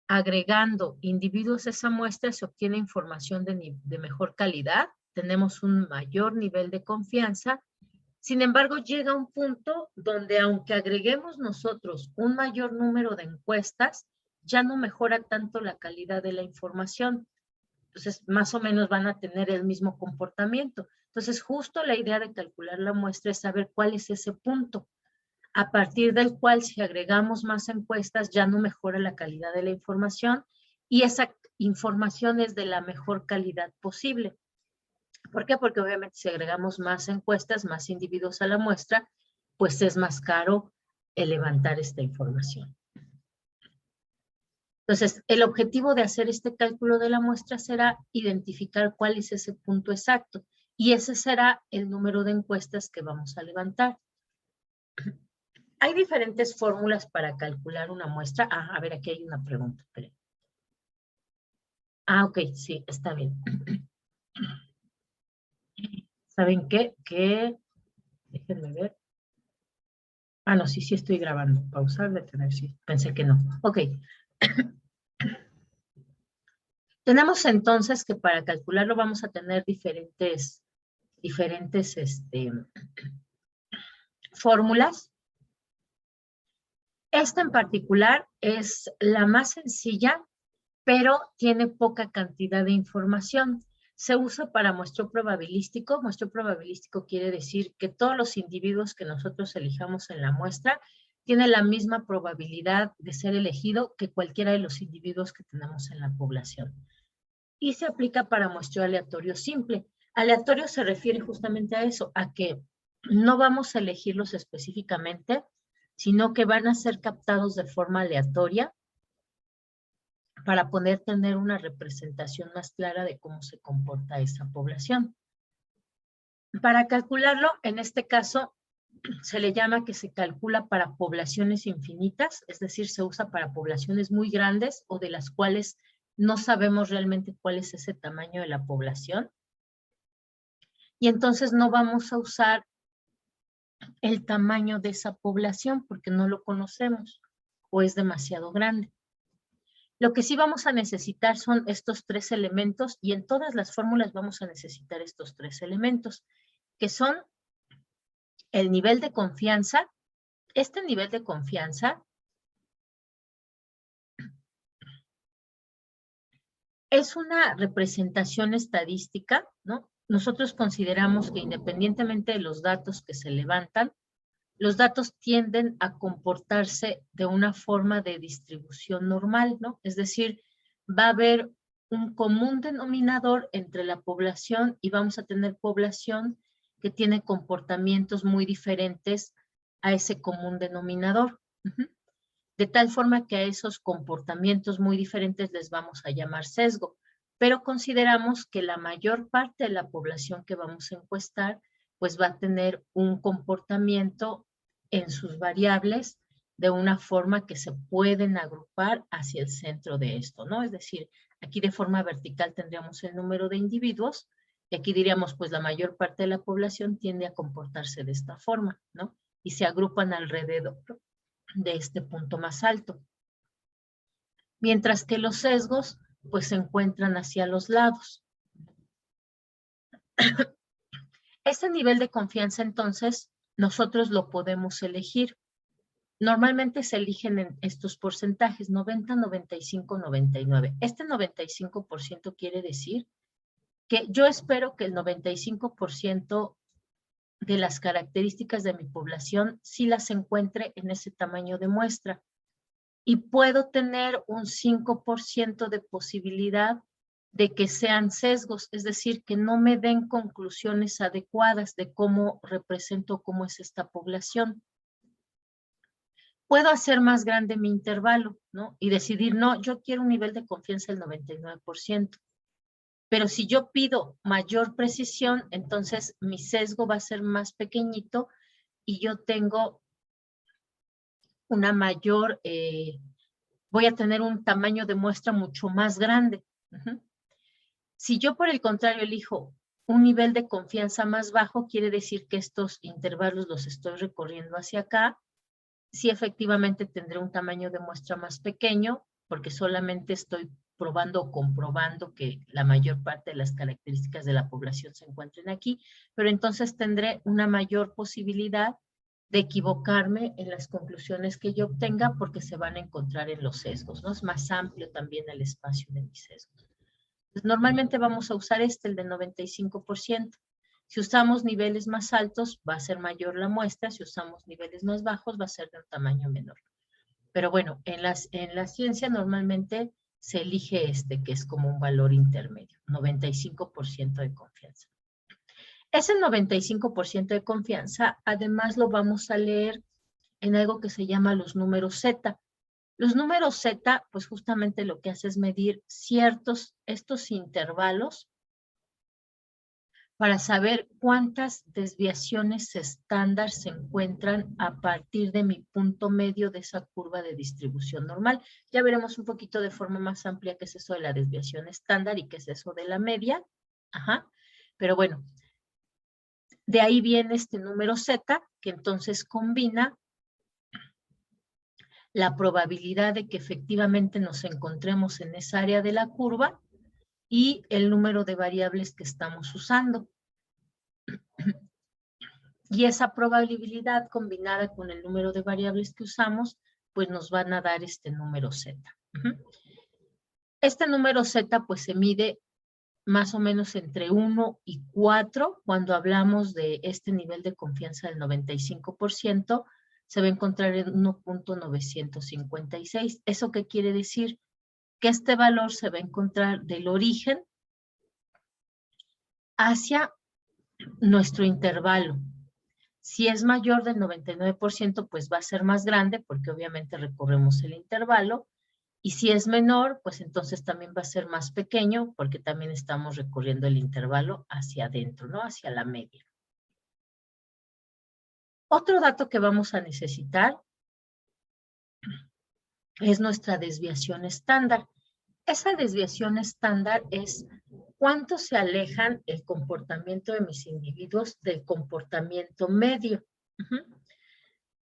agregando individuos a esa muestra, se obtiene información de mejor calidad, tenemos un mayor nivel de confianza. Sin embargo, llega un punto donde aunque agreguemos nosotros un mayor número de encuestas, ya no mejora tanto la calidad de la información. Entonces, más o menos van a tener el mismo comportamiento. Entonces, justo la idea de calcular la muestra es saber cuál es ese punto, a partir del cual si agregamos más encuestas ya no mejora la calidad de la información y esa información es de la mejor calidad posible. ¿Por qué? Porque obviamente si agregamos más encuestas, más individuos a la muestra, pues es más caro el levantar esta información. Entonces, el objetivo de hacer este cálculo de la muestra será identificar cuál es ese punto exacto y ese será el número de encuestas que vamos a levantar. Hay diferentes fórmulas para calcular una muestra. A ver, aquí hay una pregunta. Espera. Ok, sí, está bien. ¿Saben qué? Déjenme ver. No, sí estoy grabando. Pausar, detener, sí. Pensé que no. Ok. Tenemos entonces que para calcularlo vamos a tener diferentes fórmulas. Esta en particular es la más sencilla, pero tiene poca cantidad de información. Se usa para muestreo probabilístico. Muestreo probabilístico quiere decir que todos los individuos que nosotros elijamos en la muestra tienen la misma probabilidad de ser elegido que cualquiera de los individuos que tenemos en la población. Y se aplica para muestreo aleatorio simple. Aleatorio se refiere justamente a eso, a que no vamos a elegirlos específicamente, sino que van a ser captados de forma aleatoria para poder tener una representación más clara de cómo se comporta esa población. Para calcularlo, en este caso, se le llama que se calcula para poblaciones infinitas, es decir, se usa para poblaciones muy grandes o de las cuales no sabemos realmente cuál es ese tamaño de la población. Y entonces no vamos a usar el tamaño de esa población porque no lo conocemos o es demasiado grande. Lo que sí vamos a necesitar son estos tres elementos y en todas las fórmulas vamos a necesitar estos tres elementos, que son el nivel de confianza. Este nivel de confianza es una representación estadística, ¿no? Nosotros consideramos que independientemente de los datos que se levantan, los datos tienden a comportarse de una forma de distribución normal, ¿no? Es decir, va a haber un común denominador entre la población y vamos a tener población que tiene comportamientos muy diferentes a ese común denominador. De tal forma que a esos comportamientos muy diferentes les vamos a llamar sesgo, pero consideramos que la mayor parte de la población que vamos a encuestar pues va a tener un comportamiento en sus variables de una forma que se pueden agrupar hacia el centro de esto, ¿no? Es decir, aquí de forma vertical tendríamos el número de individuos y aquí diríamos pues la mayor parte de la población tiende a comportarse de esta forma, ¿no? Y se agrupan alrededor de este punto más alto. Mientras que los sesgos pues se encuentran hacia los lados. Este nivel de confianza entonces nosotros lo podemos elegir. normalmente se eligen en estos porcentajes, 90, 95, 99. Este 95% quiere decir que yo espero que el 95% de las características de mi población sí las encuentre en ese tamaño de muestra. Y puedo tener un 5% de posibilidad de que sean sesgos, es decir, que no me den conclusiones adecuadas de cómo represento, cómo es esta población. Puedo hacer más grande mi intervalo, ¿no? Y decidir, no, yo quiero un nivel de confianza del 99%. Pero si yo pido mayor precisión, entonces mi sesgo va a ser más pequeñito y yo tengo una mayor, voy a tener un tamaño de muestra mucho más grande. Si yo por el contrario elijo un nivel de confianza más bajo, quiere decir que estos intervalos los estoy recorriendo hacia acá. Sí, efectivamente tendré un tamaño de muestra más pequeño, porque solamente estoy probando o comprobando que la mayor parte de las características de la población se encuentren aquí, pero entonces tendré una mayor posibilidad de equivocarme en las conclusiones que yo obtenga porque se van a encontrar en los sesgos, ¿no? Es más amplio también el espacio de mis sesgos. Entonces, normalmente vamos a usar el de 95%. Si usamos niveles más altos, va a ser mayor la muestra. Si usamos niveles más bajos, va a ser de un tamaño menor. Pero bueno, en la ciencia normalmente se elige que es como un valor intermedio, 95% de confianza. Ese 95% de confianza, además lo vamos a leer en algo que se llama los números Z. Los números Z, pues justamente lo que hace es medir estos intervalos para saber cuántas desviaciones estándar se encuentran a partir de mi punto medio de esa curva de distribución normal. Ya veremos un poquito de forma más amplia qué es eso de la desviación estándar y qué es eso de la media. Pero bueno, de ahí viene este número Z, que entonces combina la probabilidad de que efectivamente nos encontremos en esa área de la curva y el número de variables que estamos usando. Y esa probabilidad combinada con el número de variables que usamos, pues nos van a dar este número Z. Este número Z pues se mide más o menos entre 1 y 4. Cuando hablamos de este nivel de confianza del 95%, se va a encontrar en 1.956. ¿Eso qué quiere decir? Que este valor se va a encontrar del origen hacia nuestro intervalo. Si es mayor del 99%, pues va a ser más grande porque obviamente recorremos el intervalo. Y si es menor, pues entonces también va a ser más pequeño porque también estamos recorriendo el intervalo hacia adentro, ¿no? Hacia la media. Otro dato que vamos a necesitar es nuestra desviación estándar. Esa desviación estándar es cuánto se alejan el comportamiento de mis individuos del comportamiento medio.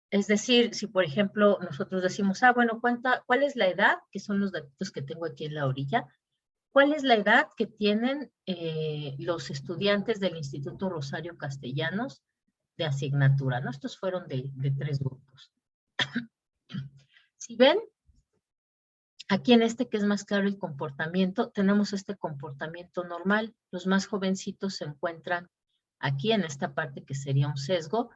Es decir, si por ejemplo nosotros decimos, bueno, ¿cuál es la edad? Que son los datos que tengo aquí en la orilla. ¿Cuál es la edad que tienen los estudiantes del Instituto Rosario Castellanos de asignatura? ¿No? Estos fueron de 3 grupos. Si ven, aquí en que es más claro el comportamiento, tenemos este comportamiento normal. Los más jovencitos se encuentran aquí en esta parte que sería un sesgo.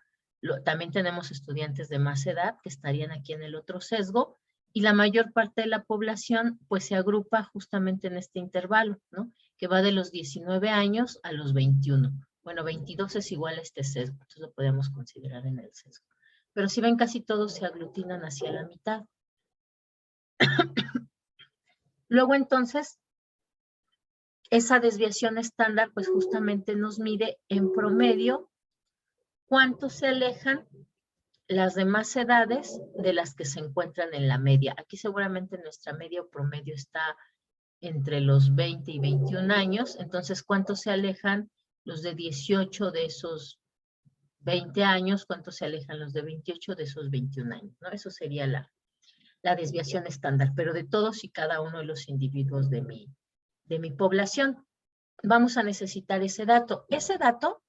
También tenemos estudiantes de más edad que estarían aquí en el otro sesgo. Y la mayor parte de la población pues se agrupa justamente en este intervalo, ¿no? Que va de los 19 años a los 21. Bueno, 22 es igual a este sesgo, entonces lo podemos considerar en el sesgo. Pero si ven, casi todos se aglutinan hacia la mitad. Luego entonces, esa desviación estándar pues justamente nos mide en promedio cuánto se alejan las demás edades de las que se encuentran en la media. Aquí seguramente nuestra media o promedio está entre los 20 y 21 años, entonces ¿cuánto se alejan los de 18 de esos 20 años? ¿Cuánto se alejan los de 28 de esos 21 años? ¿No? Eso sería la desviación estándar, pero de todos y cada uno de los individuos de mi población. Vamos a necesitar ese dato. Ese dato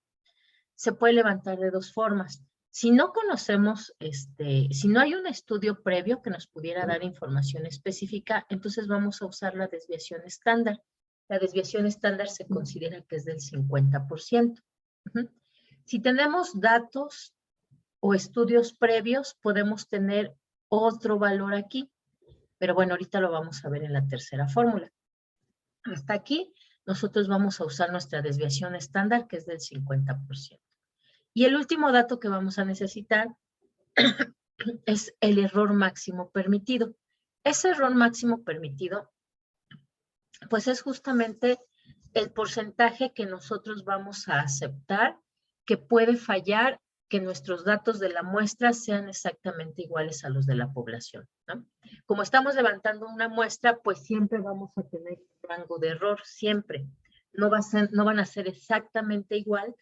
se puede levantar de 2 formas. Si no conocemos, si no hay un estudio previo que nos pudiera dar información específica, entonces vamos a usar la desviación estándar. La desviación estándar se considera que es del 50%. Si tenemos datos o estudios previos, podemos tener otro valor aquí. Pero bueno, ahorita lo vamos a ver en la tercera fórmula. Hasta aquí, nosotros vamos a usar nuestra desviación estándar, que es del 50%. Y el último dato que vamos a necesitar es el error máximo permitido. Ese error máximo permitido, pues es justamente el porcentaje que nosotros vamos a aceptar que puede fallar que nuestros datos de la muestra sean exactamente iguales a los de la población, ¿no? Como estamos levantando una muestra, pues siempre vamos a tener un rango de error, siempre. No van a ser exactamente igual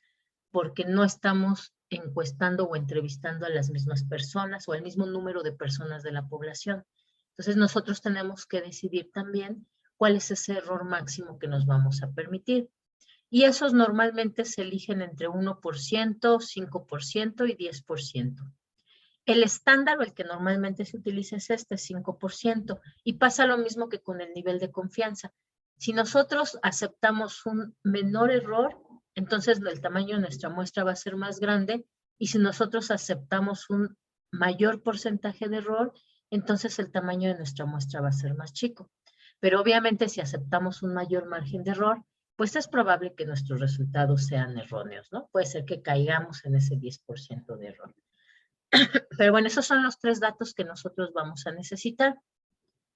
porque no estamos encuestando o entrevistando a las mismas personas o al mismo número de personas de la población. Entonces nosotros tenemos que decidir también cuál es ese error máximo que nos vamos a permitir. Y esos normalmente se eligen entre 1%, 5% y 10%. El estándar o el que normalmente se utiliza es este 5%. Y pasa lo mismo que con el nivel de confianza. Si nosotros aceptamos un menor error, entonces el tamaño de nuestra muestra va a ser más grande. Y si nosotros aceptamos un mayor porcentaje de error, entonces el tamaño de nuestra muestra va a ser más chico. Pero obviamente si aceptamos un mayor margen de error, pues es probable que nuestros resultados sean erróneos, ¿no? Puede ser que caigamos en ese 10% de error. Pero bueno, esos son los 3 datos que nosotros vamos a necesitar.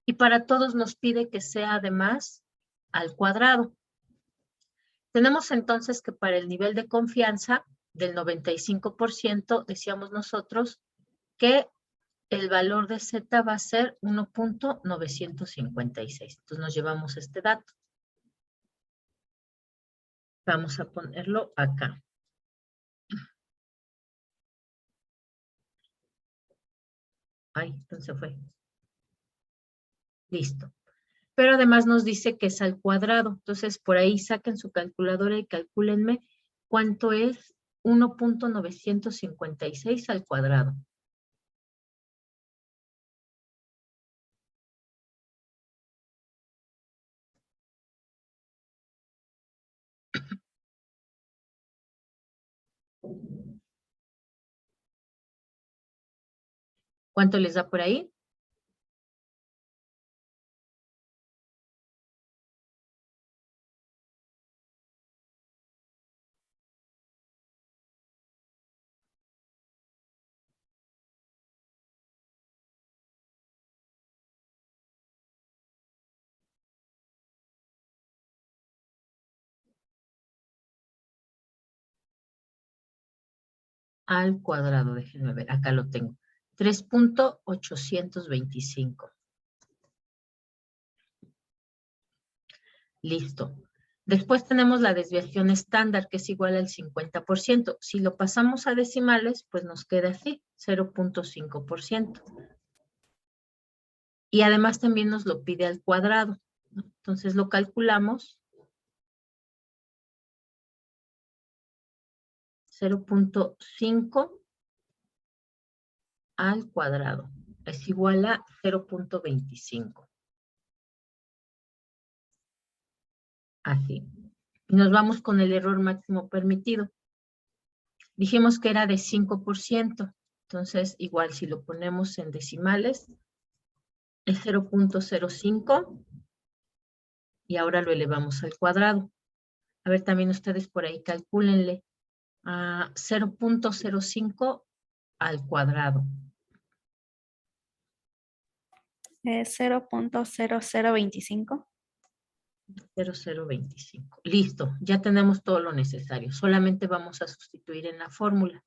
Y para todos nos pide que sea además al cuadrado. Tenemos entonces que para el nivel de confianza del 95%, decíamos nosotros que el valor de Z va a ser 1.956. Entonces nos llevamos este dato. Vamos a ponerlo acá. Ay, entonces fue. Listo. Pero además nos dice que es al cuadrado. Entonces, por ahí saquen su calculadora y calcúlenme cuánto es 1.956 al cuadrado. ¿Cuánto les da por ahí? Al cuadrado, déjenme ver, acá lo tengo. 3.825. Listo. Después tenemos la desviación estándar, que es igual al 50%. Si lo pasamos a decimales, pues nos queda así, 0.5%. Y además también nos lo pide al cuadrado, ¿no? Entonces lo calculamos. 0.5 al cuadrado es igual a 0.25. Así. Y nos vamos con el error máximo permitido. Dijimos que era de 5%. Entonces, igual si lo ponemos en decimales, es 0.05. Y ahora lo elevamos al cuadrado. A ver, también ustedes por ahí calcúlenle. 0.05 al cuadrado. Es 0.0025. 0025. Listo, ya tenemos todo lo necesario. Solamente vamos a sustituir en la fórmula.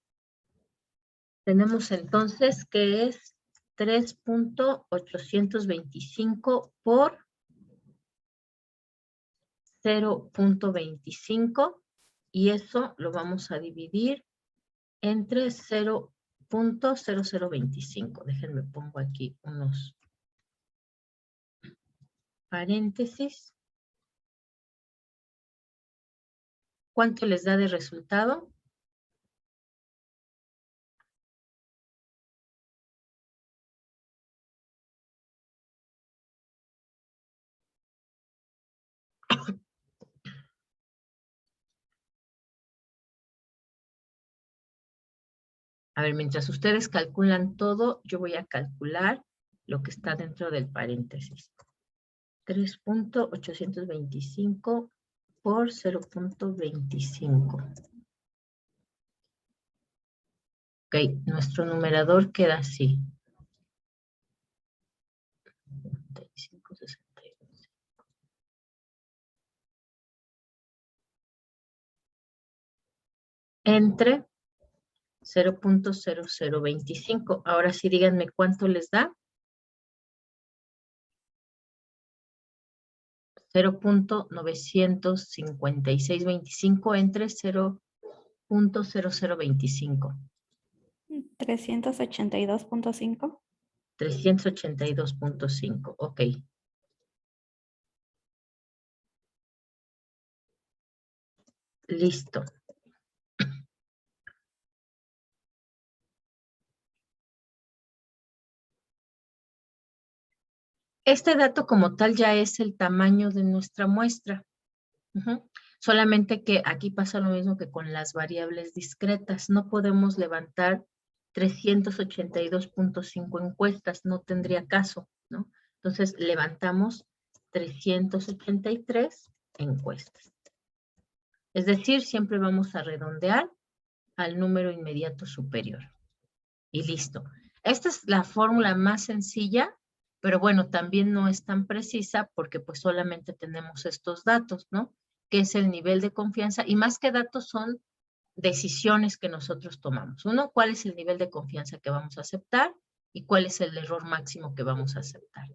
Tenemos entonces que es 3.825 por 0.25 y eso lo vamos a dividir entre 0.0025. Déjenme pongo aquí unos paréntesis. ¿Cuánto les da de resultado? A ver, mientras ustedes calculan todo, yo voy a calcular lo que está dentro del paréntesis. 3.825 por 0.25. Ok, nuestro numerador queda así. 95, 62. Entre 0.0025. Ahora sí díganme cuánto les da. 0.95625 entre 0.0025. 382.5. 382.5. Ok. Listo. Este dato como tal ya es el tamaño de nuestra muestra. Ujú. Solamente que aquí pasa lo mismo que con las variables discretas. No podemos levantar 382.5 encuestas, no tendría caso, ¿no? Entonces levantamos 383 encuestas. Es decir, siempre vamos a redondear al número inmediato superior. Y listo. Esta es la fórmula más sencilla, pero bueno, también no es tan precisa porque pues solamente tenemos estos datos, ¿no? Que es el nivel de confianza y más que datos son decisiones que nosotros tomamos. Uno, cuál es el nivel de confianza que vamos a aceptar y cuál es el error máximo que vamos a aceptar.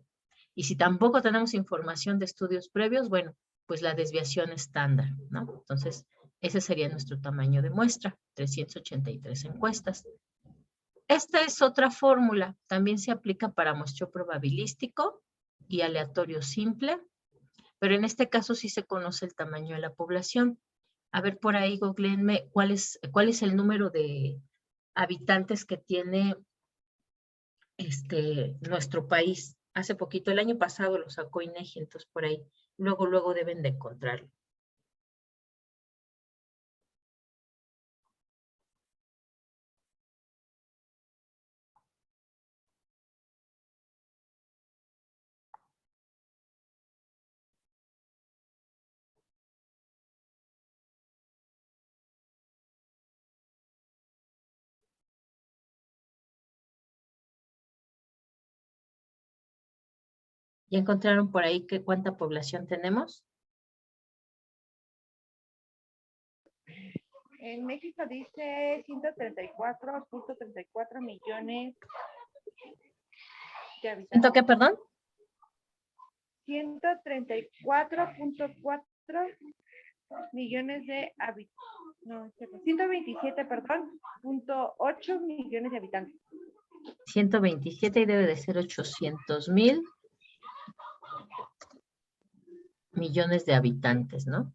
Y si tampoco tenemos información de estudios previos, bueno, pues la desviación estándar, ¿no? Entonces, ese sería nuestro tamaño de muestra, 383 encuestas. Esta es otra fórmula, también se aplica para muestreo probabilístico y aleatorio simple, pero en este caso sí se conoce el tamaño de la población. A ver, por ahí, googleenme, ¿cuál es el número de habitantes que tiene nuestro país? Hace poquito, el año pasado lo sacó INEGI, entonces por ahí, luego deben de encontrarlo. ¿Ya encontraron por ahí cuánta población tenemos? En México dice 134.34 millones de habitantes. ¿Siento qué, perdón? 134.4 millones de habitantes. No, 127, perdón, .8 millones de habitantes. 127 y debe de ser 800,000 millones de habitantes, ¿no?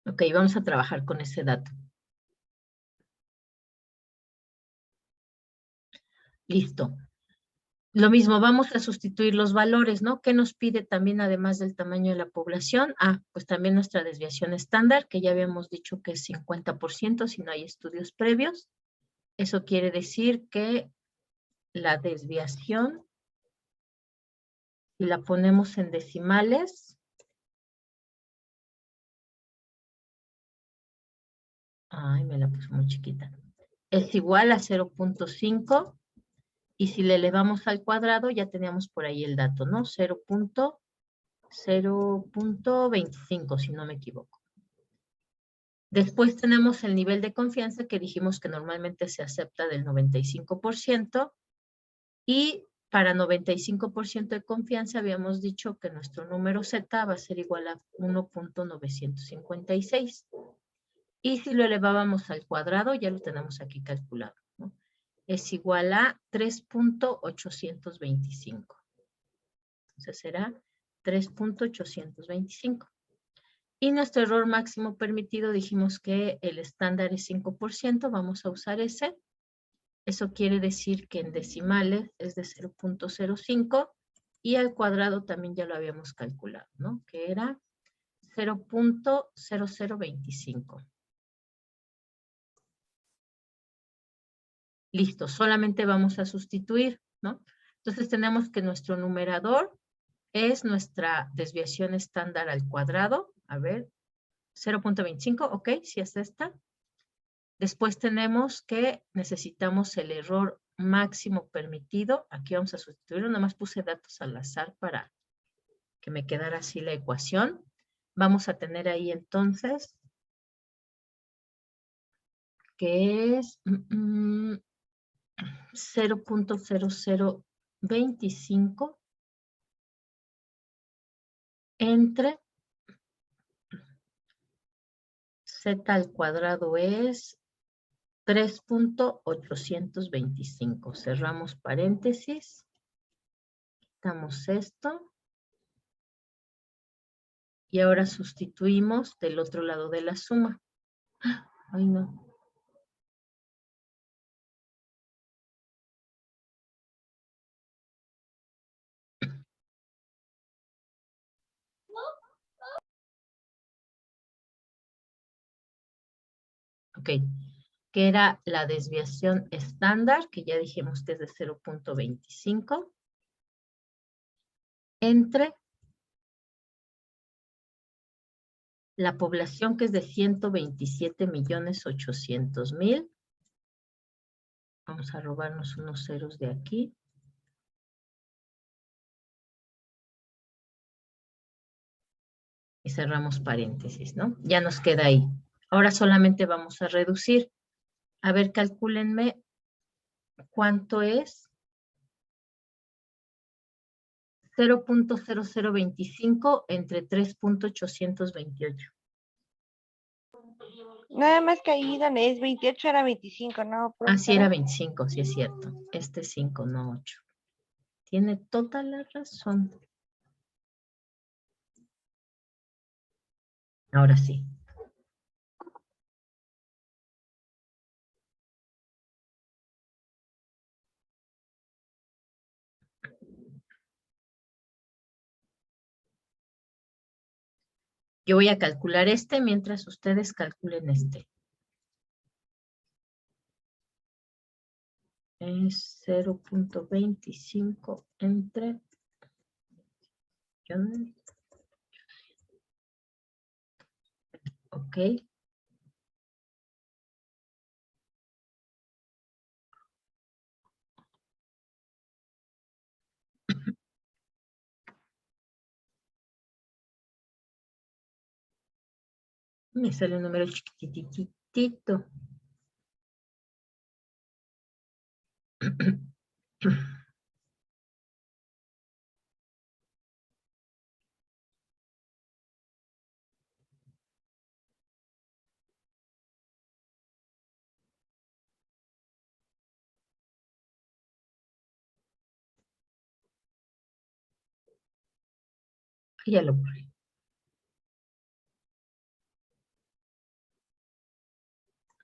Ok, vamos a trabajar con ese dato. Listo. Lo mismo, vamos a sustituir los valores, ¿no? ¿Qué nos pide también además del tamaño de la población? Ah, pues también nuestra desviación estándar, que ya habíamos dicho que es 50% si no hay estudios previos. Eso quiere decir que la desviación, si la ponemos en decimales, ay, me la puse muy chiquita, es igual a 0.5 y si le elevamos al cuadrado ya teníamos por ahí el dato, ¿no? 0.25 si no me equivoco. Después tenemos el nivel de confianza que dijimos que normalmente se acepta del 95% y para 95% de confianza habíamos dicho que nuestro número Z va a ser igual a 1.956. Y si lo elevábamos al cuadrado, ya lo tenemos aquí calculado, ¿no? Es igual a 3.825. Entonces será 3.825. Y nuestro error máximo permitido, dijimos que el estándar es 5%, vamos a usar ese. Eso quiere decir que en decimales es de 0.05 y al cuadrado también ya lo habíamos calculado, ¿no? Que era 0.0025. Listo, solamente vamos a sustituir, ¿no? Entonces tenemos que nuestro numerador es nuestra desviación estándar al cuadrado. A ver, 0.25, ok, si es esta. Después tenemos que necesitamos el error máximo permitido. Aquí vamos a sustituirlo. Nada más puse datos al azar para que me quedara así la ecuación. Vamos a tener ahí entonces que es 0.0025 entre z al cuadrado es 3.825. Cerramos paréntesis. Quitamos esto. Y ahora sustituimos del otro lado de la suma. Ay, no. Ok, que era la desviación estándar, que ya dijimos que es de 0.25, entre la población, que es de 127.800.000. Vamos a robarnos unos ceros de aquí. Y cerramos paréntesis, ¿no? Ya nos queda ahí. Ahora solamente vamos a reducir. A ver, calcúlenme cuánto es 0.0025 entre 3.828. Nada más que ahí donde es 28 era 25, ¿no? Ah, sí, era profesora? 25, sí es cierto. Este es 5, no 8. Tiene toda la razón. Ahora sí. Yo voy a calcular este mientras ustedes calculen este. Es 0.25 entre... Ok. Me sale un número chiquititito. Ya lo puse.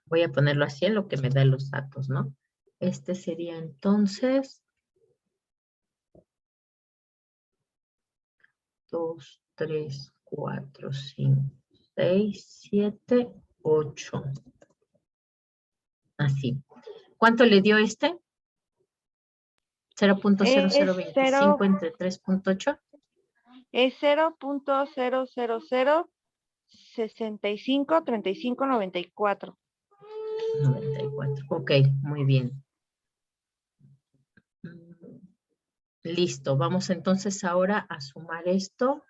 Voy a ponerlo así en lo que me da los datos, ¿no? Este sería entonces 2, 3, 4, 5, 6, 7, 8. Así. ¿Cuánto le dio este? 0.0025 entre 3.8. Es 0.00653594. 94. Ok, muy bien. Listo. Vamos entonces ahora a sumar esto.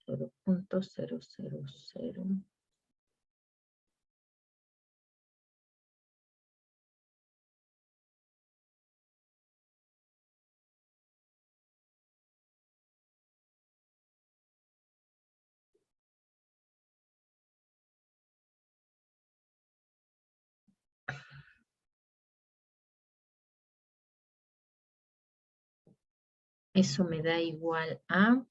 .000. Eso me da igual a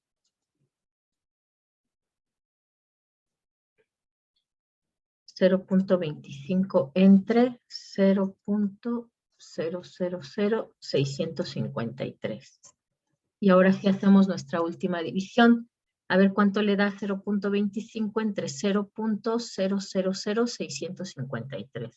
0.25 entre 0.000653. Y ahora sí hacemos nuestra última división. A ver cuánto le da 0.25 entre 0.000653.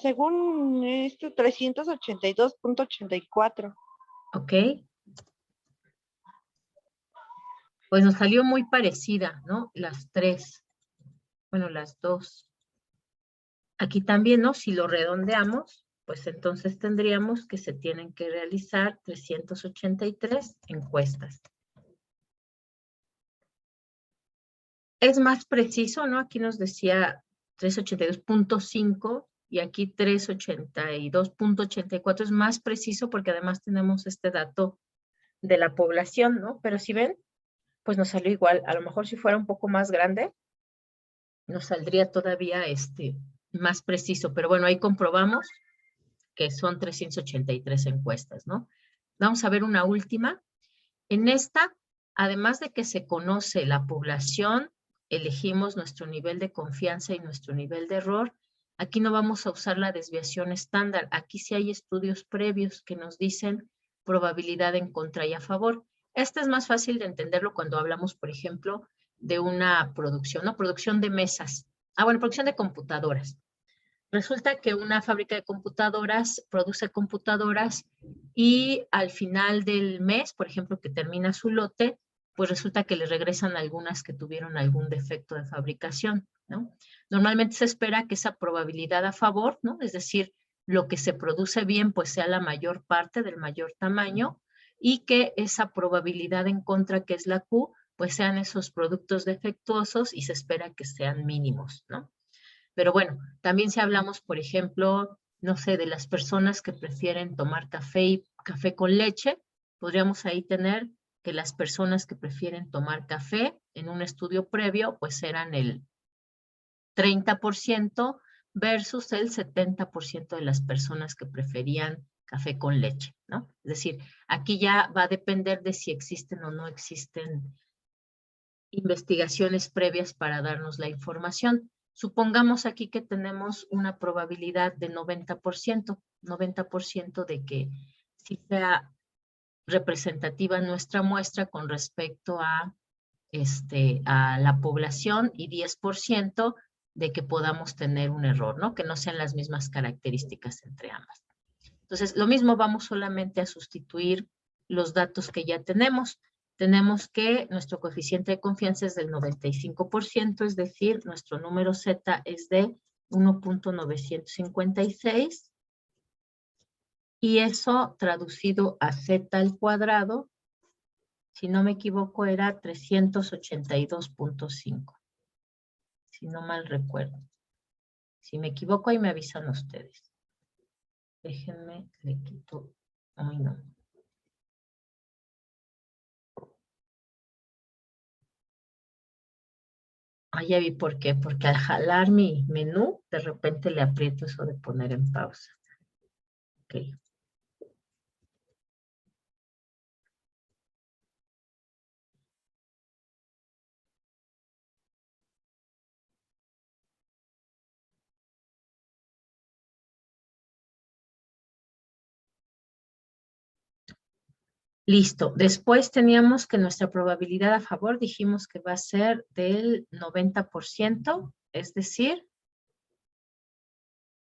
Según esto, 382.84. ¿Ok? Pues nos salió muy parecida, ¿no? Las tres. Bueno, las dos. Aquí también, ¿no? Si lo redondeamos, pues entonces tendríamos que se tienen que realizar 383 encuestas. Es más preciso, ¿no? Aquí nos decía 382.5 y aquí 382.84 es más preciso porque además tenemos este dato de la población, ¿no? Pero si ven, pues nos salió igual. A lo mejor si fuera un poco más grande, nos saldría todavía más preciso. Pero bueno, ahí comprobamos que son 383 encuestas, ¿no? Vamos a ver una última. En esta, además de que se conoce la población, elegimos nuestro nivel de confianza y nuestro nivel de error. Aquí no vamos a usar la desviación estándar. Aquí sí hay estudios previos que nos dicen probabilidad en contra y a favor. Este es más fácil de entenderlo cuando hablamos, por ejemplo, de una producción, ¿no? Producción de mesas. Bueno, producción de computadoras. Resulta que una fábrica de computadoras produce computadoras y al final del mes, por ejemplo, que termina su lote, pues resulta que le regresan algunas que tuvieron algún defecto de fabricación, ¿no? Normalmente se espera que esa probabilidad a favor, ¿no? Es decir, lo que se produce bien, pues sea la mayor parte del mayor tamaño y que esa probabilidad en contra, que es la Q, pues sean esos productos defectuosos y se espera que sean mínimos, ¿no? Pero bueno, también si hablamos, por ejemplo, no sé, de las personas que prefieren tomar café y café con leche, podríamos ahí tener que las personas que prefieren tomar café en un estudio previo, pues eran el 30% versus el 70% de las personas que preferían café con leche, ¿no? Es decir, aquí ya va a depender de si existen o no existen investigaciones previas para darnos la información. Supongamos aquí que tenemos una probabilidad de 90% de que sí sea representativa nuestra muestra con respecto a la población y 10% de que podamos tener un error, ¿no? Que no sean las mismas características entre ambas. Entonces, lo mismo vamos solamente a sustituir los datos que ya tenemos. Tenemos que nuestro coeficiente de confianza es del 95%, es decir, nuestro número Z es de 1.956 y eso traducido a Z al cuadrado, si no me equivoco, era 382.5, si no mal recuerdo. Si me equivoco, ahí me avisan ustedes. Déjenme, le quito. Ay, no. Ya vi por qué. Porque al jalar mi menú, de repente le aprieto eso de poner en pausa. Ok. Listo. Después teníamos que nuestra probabilidad a favor, dijimos que va a ser del 90%, es decir,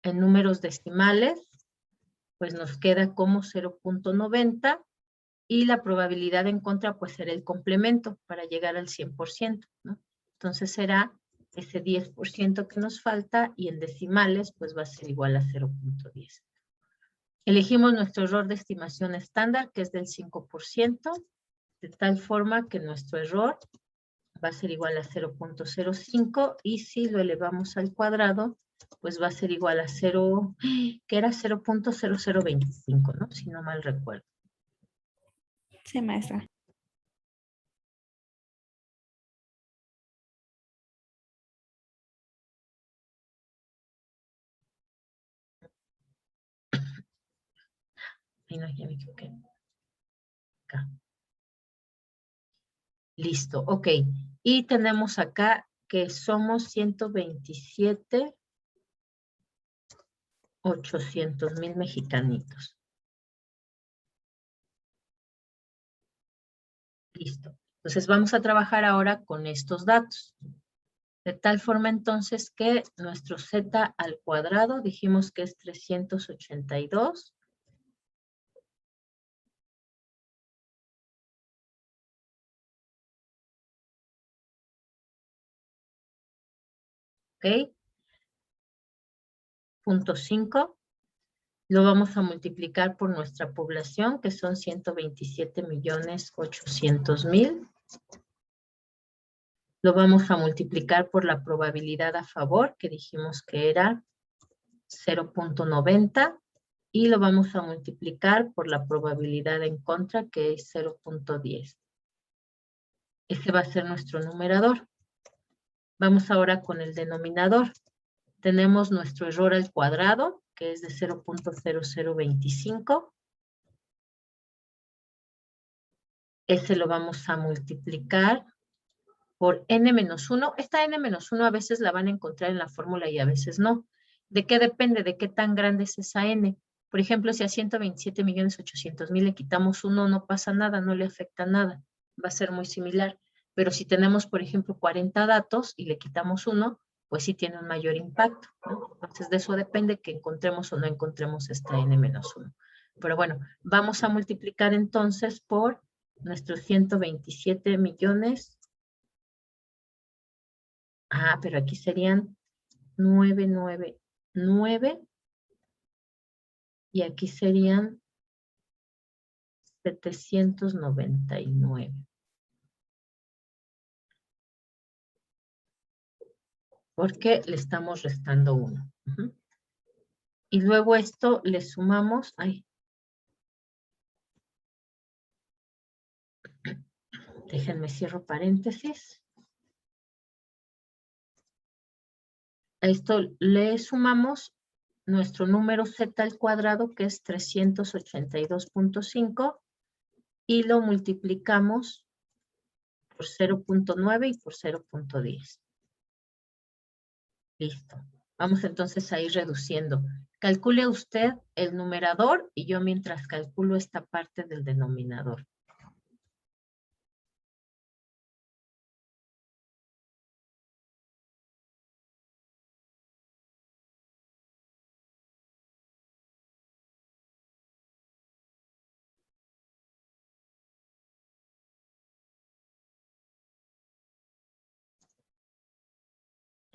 en números decimales, pues nos queda como 0.90 y la probabilidad en contra pues será el complemento para llegar al 100%, ¿no? Entonces será ese 10% que nos falta y en decimales pues va a ser igual a 0.10. Elegimos nuestro error de estimación estándar que es del 5%, de tal forma que nuestro error va a ser igual a 0.05 y si lo elevamos al cuadrado pues va a ser igual a 0, que era 0.0025, ¿no? Si no mal recuerdo. Sí, maestra. Ay, no, ya me equivoqué. Acá. Listo, ok. Y tenemos acá que somos 127,800,000 mexicanitos. Listo. Entonces vamos a trabajar ahora con estos datos. De tal forma entonces que nuestro z al cuadrado dijimos que es 382. ¿Ok? Punto 5. Lo vamos a multiplicar por nuestra población, que son 127,800,000. Lo vamos a multiplicar por la probabilidad a favor, que dijimos que era 0.90. Y lo vamos a multiplicar por la probabilidad en contra, que es 0.10. Ese va a ser nuestro numerador. Vamos ahora con el denominador. Tenemos nuestro error al cuadrado, que es de 0.0025. Ese lo vamos a multiplicar por n-1. Esta n-1 a veces la van a encontrar en la fórmula y a veces no. ¿De qué depende? ¿De qué tan grande es esa n? Por ejemplo, si a 127,800,000 le quitamos 1, no pasa nada, no le afecta nada. Va a ser muy similar. Pero si tenemos, por ejemplo, 40 datos y le quitamos 1, pues sí tiene un mayor impacto, ¿no? Entonces, de eso depende que encontremos o no encontremos esta n-1. Pero bueno, vamos a multiplicar entonces por nuestros 127 millones. Ah, pero aquí serían 999 y aquí serían 799. Porque le estamos restando 1. Y luego esto le sumamos, déjenme cierro paréntesis. A esto le sumamos nuestro número z al cuadrado, que es 382.5, y lo multiplicamos por 0.9 y por 0.10. Listo. Vamos entonces a ir reduciendo. Calcule usted el numerador y yo mientras calculo esta parte del denominador.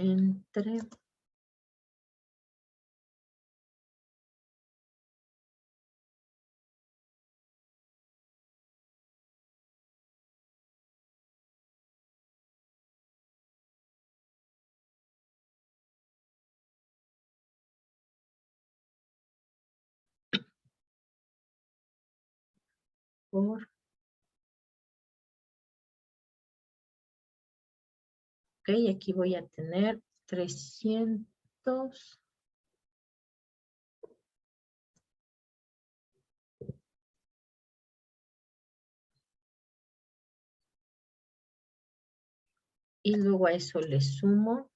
Entre por, ok, aquí voy a tener 300. Y luego a eso le sumo.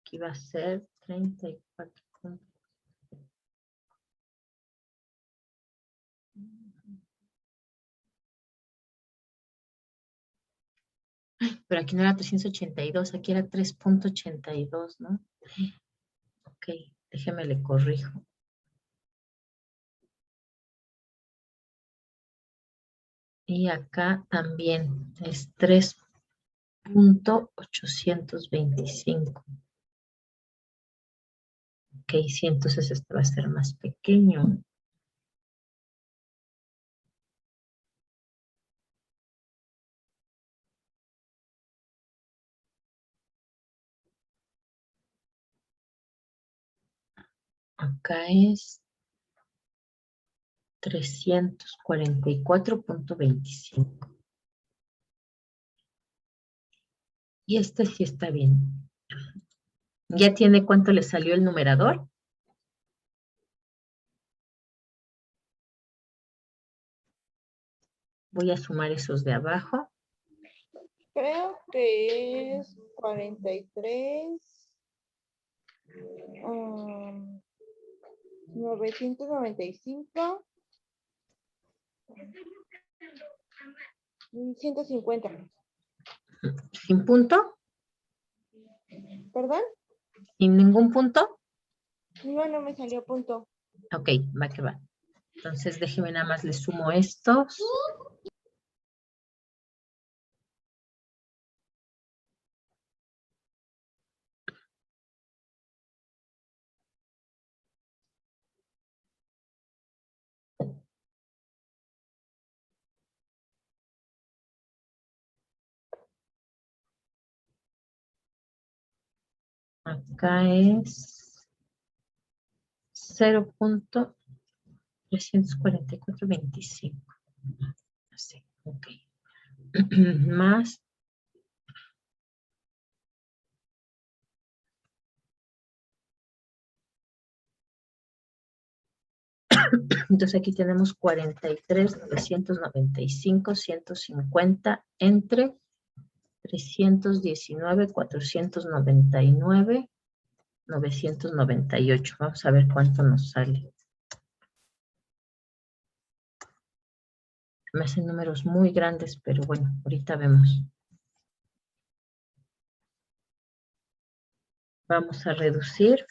Aquí va a ser 34. Pero aquí no era 382, aquí era 3.82, ¿no? Ok, déjeme le corrijo. Y acá también es 3.825. Ok, sí, entonces esto va a ser más pequeño. Acá es 344.25. Y este sí está bien. ¿Ya tiene cuánto le salió el numerador? Voy a sumar esos de abajo. Creo que es 43. 995. 150. ¿Sin punto? ¿Perdón? ¿Sin ningún punto? No, no me salió punto. Ok, va que va. Entonces déjeme nada más le sumo estos. Acá es 0.34425. Así, ok. Más. Entonces aquí tenemos 43,995, 150 entre 319, 499, 998. Vamos a ver cuánto nos sale. Me hacen números muy grandes, pero bueno, ahorita vemos. Vamos a reducir.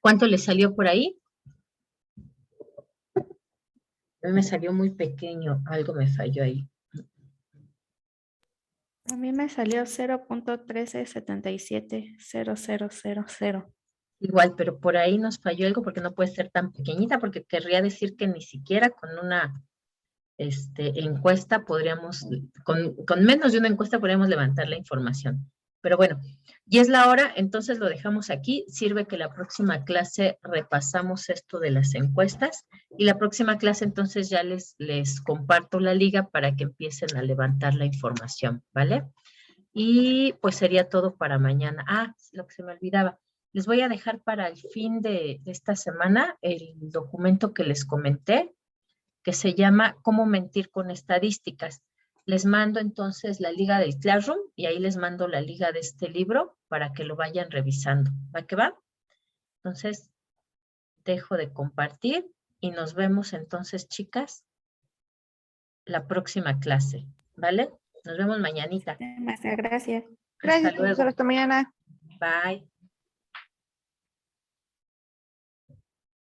¿Cuánto le salió por ahí? A mí me salió muy pequeño, algo me falló ahí. A mí me salió 0.13770000. Igual, pero por ahí nos falló algo porque no puede ser tan pequeñita, porque querría decir que ni siquiera con una encuesta podríamos, con menos de una encuesta podríamos levantar la información. Pero bueno, y es la hora, entonces lo dejamos aquí. Sirve que la próxima clase repasamos esto de las encuestas y la próxima clase entonces ya les comparto la liga para que empiecen a levantar la información, ¿vale? Y pues sería todo para mañana. Ah, lo que se me olvidaba. Les voy a dejar para el fin de esta semana el documento que les comenté, que se llama Cómo mentir con estadísticas. Les mando entonces la liga del Classroom y ahí les mando la liga de este libro para que lo vayan revisando. ¿Va que va? Entonces, dejo de compartir y nos vemos entonces, chicas, la próxima clase. ¿Vale? Nos vemos mañanita. Muchas gracias. Hasta Gracias, profesor. luego. Hasta mañana. Bye.